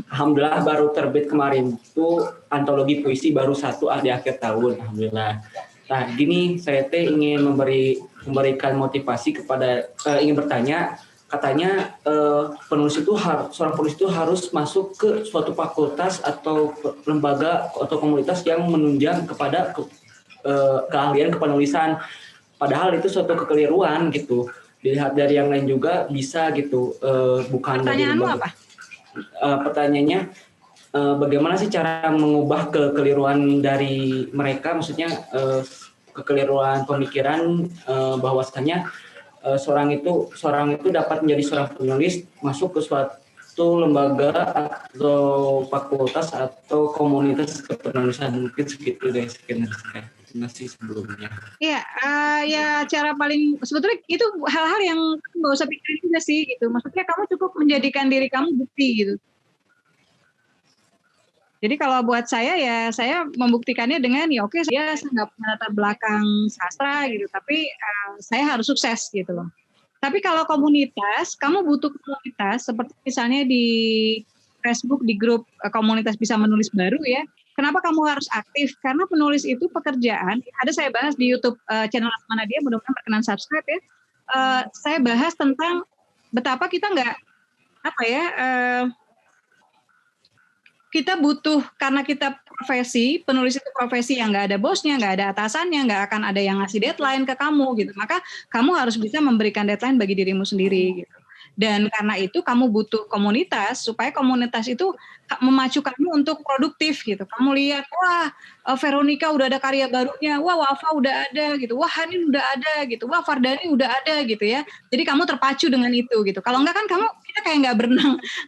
Alhamdulillah baru terbit kemarin itu antologi puisi baru 1 di akhir tahun, alhamdulillah. Nah, gini saya ingin memberikan motivasi kepada ingin bertanya, katanya seorang penulis itu harus masuk ke suatu fakultas atau lembaga atau komunitas yang menunjang kepada keahlian kepenulisan. Padahal itu suatu kekeliruan gitu. Dilihat dari yang lain juga bisa gitu. Bukan. Pertanyaanmu apa? Pertanyaannya, bagaimana sih cara mengubah kekeliruan dari mereka? Maksudnya kekeliruan pemikiran bahwasanya seorang itu dapat menjadi seorang penulis, masuk ke suatu lembaga atau fakultas atau komunitas kepenulisan. Mungkin segitu deh sekian. Terima kasih sebelumnya. Iya, ya cara paling sebetulnya itu hal-hal yang nggak usah pikirin juga sih gitu. Maksudnya kamu cukup menjadikan diri kamu bukti gitu. Jadi kalau buat saya ya saya membuktikannya dengan ya oke, saya nggak punya latar belakang sastra gitu, tapi saya harus sukses gitu loh. Tapi kalau komunitas, kamu butuh komunitas seperti misalnya di Facebook di grup komunitas bisa menulis baru ya. Kenapa kamu harus aktif? Karena penulis itu pekerjaan. Ada saya bahas di YouTube channel Asma Nadia, mudah-mudahan berkenan subscribe ya. Saya bahas tentang betapa kita kita butuh, karena kita profesi, penulis itu profesi yang nggak ada bosnya, nggak ada atasannya, nggak akan ada yang ngasih deadline ke kamu gitu. Maka kamu harus bisa memberikan deadline bagi dirimu sendiri gitu. Dan karena itu kamu butuh komunitas, supaya komunitas itu memacu kamu untuk produktif gitu. Kamu lihat, wah Veronica udah ada karya barunya, wah Wafa udah ada gitu, wah Hanin udah ada gitu, wah Fardani udah ada gitu ya. Jadi kamu terpacu dengan itu gitu. Kalau enggak kan kita kayak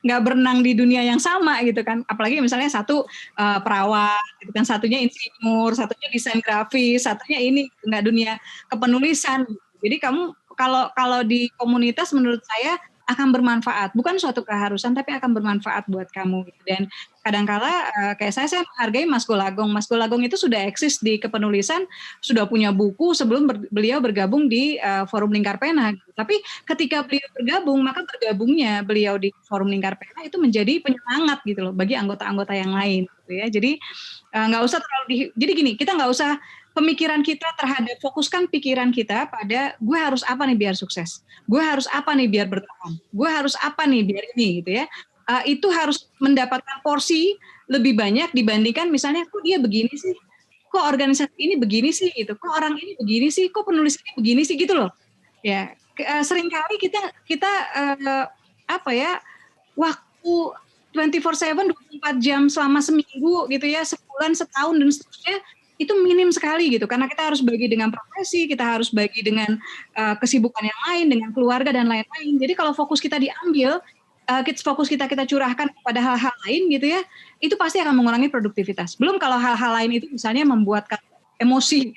nggak berenang di dunia yang sama gitu kan. Apalagi misalnya satu perawat, gitu kan, satunya insinyur, satunya desain grafis, satunya ini nggak dunia kepenulisan. Jadi kamu kalau di komunitas menurut saya akan bermanfaat, bukan suatu keharusan tapi akan bermanfaat buat kamu. Dan kadangkala kayak saya menghargai Mas Golagong. Mas Golagong itu sudah eksis di kepenulisan, sudah punya buku sebelum beliau bergabung di Forum Lingkar Pena. Tapi ketika beliau bergabung, maka bergabungnya beliau di Forum Lingkar Pena itu menjadi penyemangat gitu loh bagi anggota-anggota yang lain. Gitu ya. Jadi nggak usah terlalu jadi gini, kita nggak usah pemikiran kita terhadap, fokuskan pikiran kita pada gue harus apa nih biar sukses, gue harus apa nih biar bertahan, gue harus apa nih biar ini gitu ya. Itu harus mendapatkan porsi lebih banyak dibandingkan misalnya kok dia begini sih, kok organisasi ini begini sih gitu, kok orang ini begini sih, kok penulis ini begini sih gitu loh. Ya seringkali kita apa ya, waktu 24/7 24 jam selama seminggu gitu ya, sebulan, setahun dan seterusnya itu minim sekali gitu, karena kita harus bagi dengan profesi, kita harus bagi dengan kesibukan yang lain, dengan keluarga dan lain-lain. Jadi kalau fokus kita diambil, fokus kita curahkan pada hal-hal lain gitu ya, itu pasti akan mengurangi produktivitas. Belum kalau hal-hal lain itu misalnya membuat emosi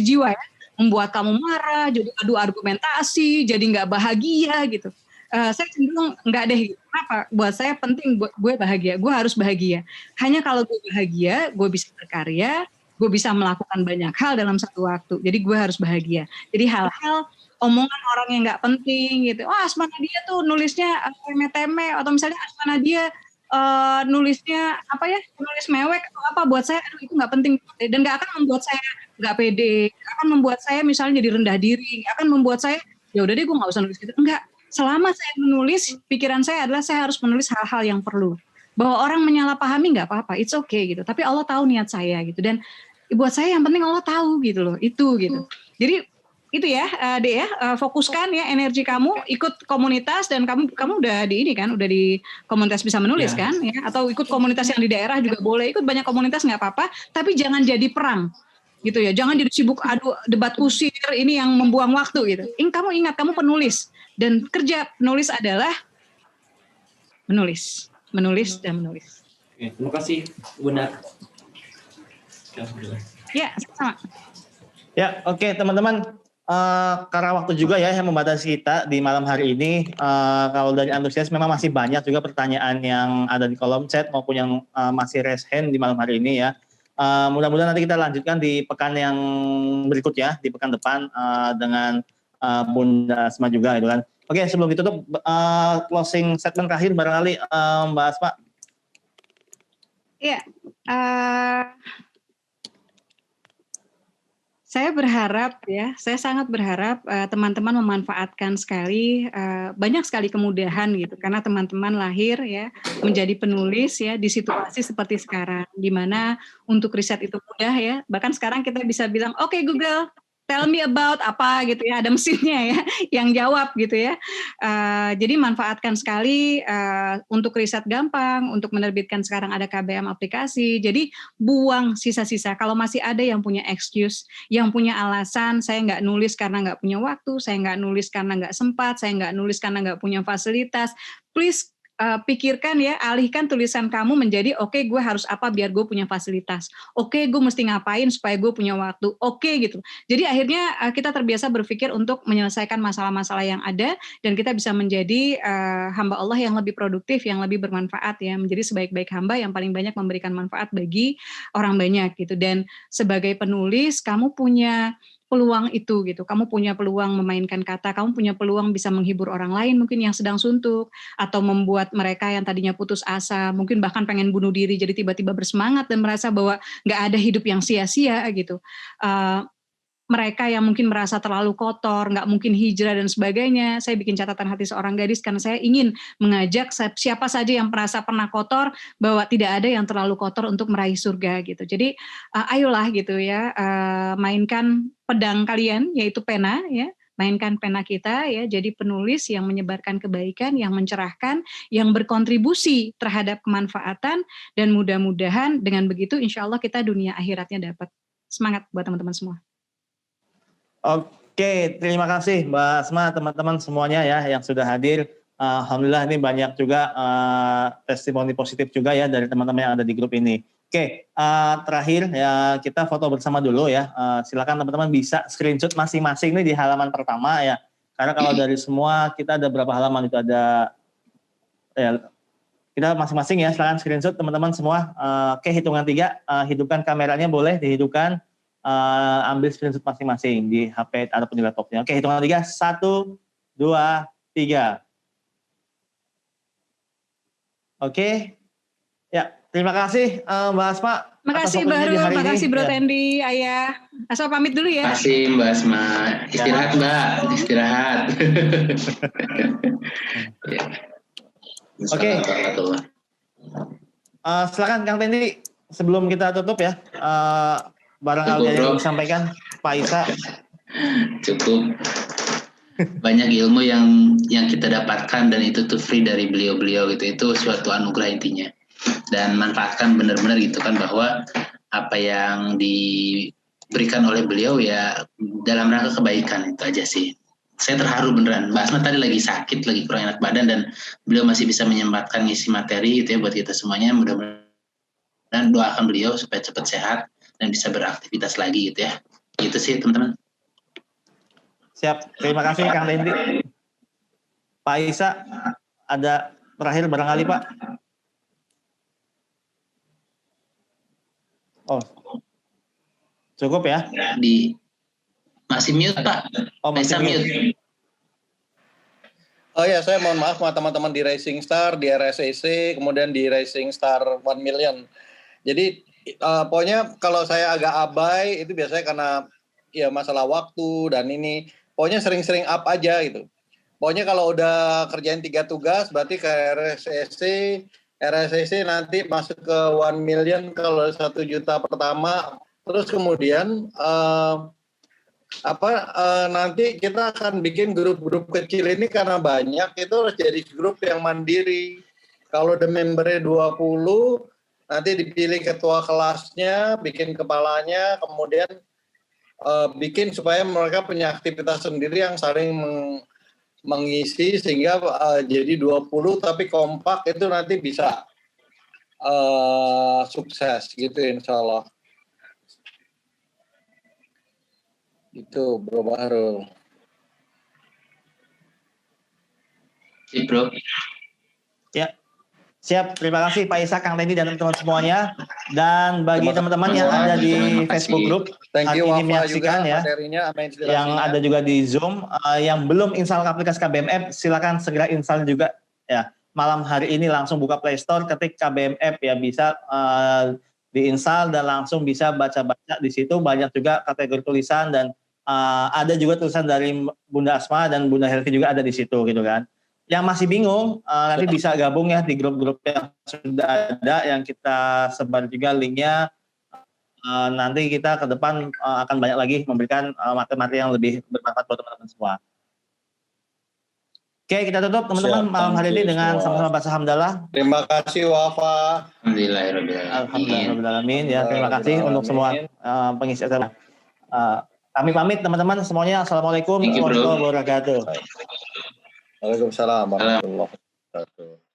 jiwa ya, membuat kamu marah, jadi adu argumentasi, jadi nggak bahagia gitu. Saya cenderung nggak deh. Kenapa? Buat saya penting, buat gue bahagia, gue harus bahagia. Hanya kalau gue bahagia, gue bisa berkarya, gue bisa melakukan banyak hal dalam satu waktu. Jadi gue harus bahagia. Jadi hal-hal omongan orang yang nggak penting gitu. Wah, Asma Nadia tuh nulisnya teme-teme, atau misalnya Asma Nadia nulisnya apa ya, nulis mewek atau apa, buat saya aduh itu nggak penting dan nggak akan membuat saya nggak pede, akan membuat saya misalnya jadi rendah diri, akan membuat saya ya udah deh gue nggak usah nulis gitu. Enggak. Selama saya menulis, pikiran saya adalah saya harus menulis hal-hal yang perlu. Bahwa orang menyalahpahami nggak apa-apa, it's okay gitu. Tapi Allah tahu niat saya gitu. Dan buat saya yang penting Allah tahu gitu loh, itu gitu. Jadi itu ya, Dek ya, fokuskan ya energi kamu, ikut komunitas, dan kamu udah di ini kan, udah di komunitas bisa menulis kan, ya, atau ikut komunitas yang di daerah juga boleh, ikut banyak komunitas nggak apa-apa, tapi jangan jadi perang gitu ya, jangan jadi sibuk adu debat kusir ini yang membuang waktu gitu. Kamu ingat kamu penulis, dan kerja penulis adalah menulis dan menulis. Oke, terima kasih Bunda. Ya, sama. Ya, oke teman-teman. Karena waktu juga ya yang membatasi kita di malam hari ini. Kalau dari antusias memang masih banyak juga pertanyaan yang ada di kolom chat maupun yang masih raise hand di malam hari ini ya. Mudah-mudahan nanti kita lanjutkan di pekan yang berikut ya, di pekan depan dengan Bunda Asma juga gitu kan. Oke, sebelum ditutup closing statement terakhir barangkali Mbak Asma. Ya, saya berharap ya, saya sangat berharap teman-teman memanfaatkan sekali, banyak sekali kemudahan gitu, karena teman-teman lahir ya menjadi penulis ya di situasi seperti sekarang, di mana untuk riset itu mudah ya, bahkan sekarang kita bisa bilang, oke Google, tell me about apa gitu ya, ada mesinnya ya yang jawab gitu ya. Jadi manfaatkan sekali untuk riset gampang, untuk menerbitkan sekarang ada KBM aplikasi. Jadi buang sisa-sisa. Kalau masih ada yang punya excuse, yang punya alasan, saya nggak nulis karena nggak punya waktu, saya nggak nulis karena nggak sempat, saya nggak nulis karena nggak punya fasilitas. Please pikirkan ya, alihkan tulisan kamu menjadi oke, gue harus apa biar gue punya fasilitas, oke gue mesti ngapain supaya gue punya waktu, oke gitu. Jadi akhirnya kita terbiasa berpikir untuk menyelesaikan masalah-masalah yang ada, dan kita bisa menjadi hamba Allah yang lebih produktif, yang lebih bermanfaat ya, menjadi sebaik-baik hamba yang paling banyak memberikan manfaat bagi orang banyak gitu. Dan sebagai penulis kamu punya peluang itu gitu, kamu punya peluang memainkan kata, kamu punya peluang bisa menghibur orang lain mungkin yang sedang suntuk, atau membuat mereka yang tadinya putus asa, mungkin bahkan pengen bunuh diri, jadi tiba-tiba bersemangat dan merasa bahwa nggak ada hidup yang sia-sia gitu. Mereka yang mungkin merasa terlalu kotor, nggak mungkin hijrah dan sebagainya. Saya bikin catatan hati seorang gadis karena saya ingin mengajak siapa saja yang merasa pernah kotor, bahwa tidak ada yang terlalu kotor untuk meraih surga gitu. Jadi ayolah gitu ya, mainkan pedang kalian yaitu pena ya, mainkan pena kita ya, jadi penulis yang menyebarkan kebaikan, yang mencerahkan, yang berkontribusi terhadap kemanfaatan, dan mudah-mudahan dengan begitu insya Allah kita dunia akhiratnya dapat. Semangat buat teman-teman semua. Oke, terima kasih Mbak Asma, teman-teman semuanya ya yang sudah hadir. Alhamdulillah ini banyak juga testimoni positif juga ya dari teman-teman yang ada di grup ini. Oke, terakhir ya kita foto bersama dulu ya. Silakan teman-teman bisa screenshot masing-masing nih di halaman pertama ya. Karena kalau dari semua kita ada berapa halaman itu ada ya, kita masing-masing ya. Silakan screenshot teman-teman semua. Oke, hitungan 3, hidupkan kameranya boleh dihidupkan. Ambil screenshot masing-masing di HP ataupun di laptopnya. Oke, hitungan 3, 1, 2, 3. Oke, ya. Terima kasih Mbak Asma. Makasih Baru, makasih Bro Tendi, Ayah. Asma pamit dulu ya. Makasih Mbak Asma. Istirahat Mbak, istirahat. Oke. Silakan Kang Tendi, sebelum kita tutup ya, barangkali ada yang disampaikan Pak Isa. Cukup. Banyak ilmu yang kita dapatkan dan itu tuh free dari beliau-beliau gitu. Itu suatu anugerah intinya. Dan manfaatkan benar-benar gitu kan, bahwa apa yang diberikan oleh beliau ya dalam rangka kebaikan, itu aja sih. Saya terharu beneran. Mbak Asma tadi lagi sakit, lagi kurang enak badan, dan beliau masih bisa menyempatkan ngisi materi gitu ya buat kita semuanya. Mudah-mudahan doakan beliau supaya cepat sehat dan bisa beraktivitas lagi gitu ya. Gitu sih teman-teman. Siap, terima kasih Kang Tendi. Pak Isa, ada terakhir barangkali Pak? Oh, cukup ya? Masih mute Pak. Oh, masih mute. Oh ya, saya mohon maaf sama teman-teman di Rising Star, di RSEC, kemudian di Rising Star 1 Million. Jadi pokoknya kalau saya agak abai itu biasanya karena ya masalah waktu dan ini. Pokoknya sering-sering up aja gitu. Pokoknya kalau udah kerjain 3 tugas berarti ke RSEC nanti masuk ke 1 million kalau 1 juta pertama. Terus kemudian nanti kita akan bikin grup-grup kecil ini karena banyak, itu harus jadi grup yang mandiri. Kalau the membernya 20, nanti dipilih ketua kelasnya, bikin kepalanya, kemudian bikin supaya mereka punya aktivitas sendiri yang saling mengisi sehingga jadi 20 tapi kompak, itu nanti bisa sukses gitu insya Allah. Itu Bro Bahrul. Bro. Ya, siap. Terima kasih Pak Isa, Kang Tendi, dan teman-teman semuanya. Dan bagi teman-teman yang ada di Facebook Group hari ini menyaksikan ya, yang ada juga di Zoom, yang belum install aplikasi KBM App, silakan segera install juga ya. Malam hari ini langsung buka Play Store, ketik KBM App ya, bisa diinstal dan langsung bisa baca-baca di situ. Banyak juga kategori tulisan dan ada juga tulisan dari Bunda Asma dan Bunda Helvi juga ada di situ gitu kan. Yang masih bingung nanti bisa gabung ya di grup-grup yang sudah ada, yang kita sebar juga linknya. Nanti kita ke depan akan banyak lagi memberikan materi yang lebih bermanfaat buat teman-teman semua. Oke, kita tutup teman-teman malam hari ini dengan sama-sama baca hamdalah. Terima kasih Wafa. Alhamdulillahirobbilalamin ya. Terima kasih untuk semua pengisi acara. Kami pamit teman-teman semuanya. Assalamualaikum warahmatullahi wabarakatuh. Waalaikumsalam warahmatullahi wabarakatuh.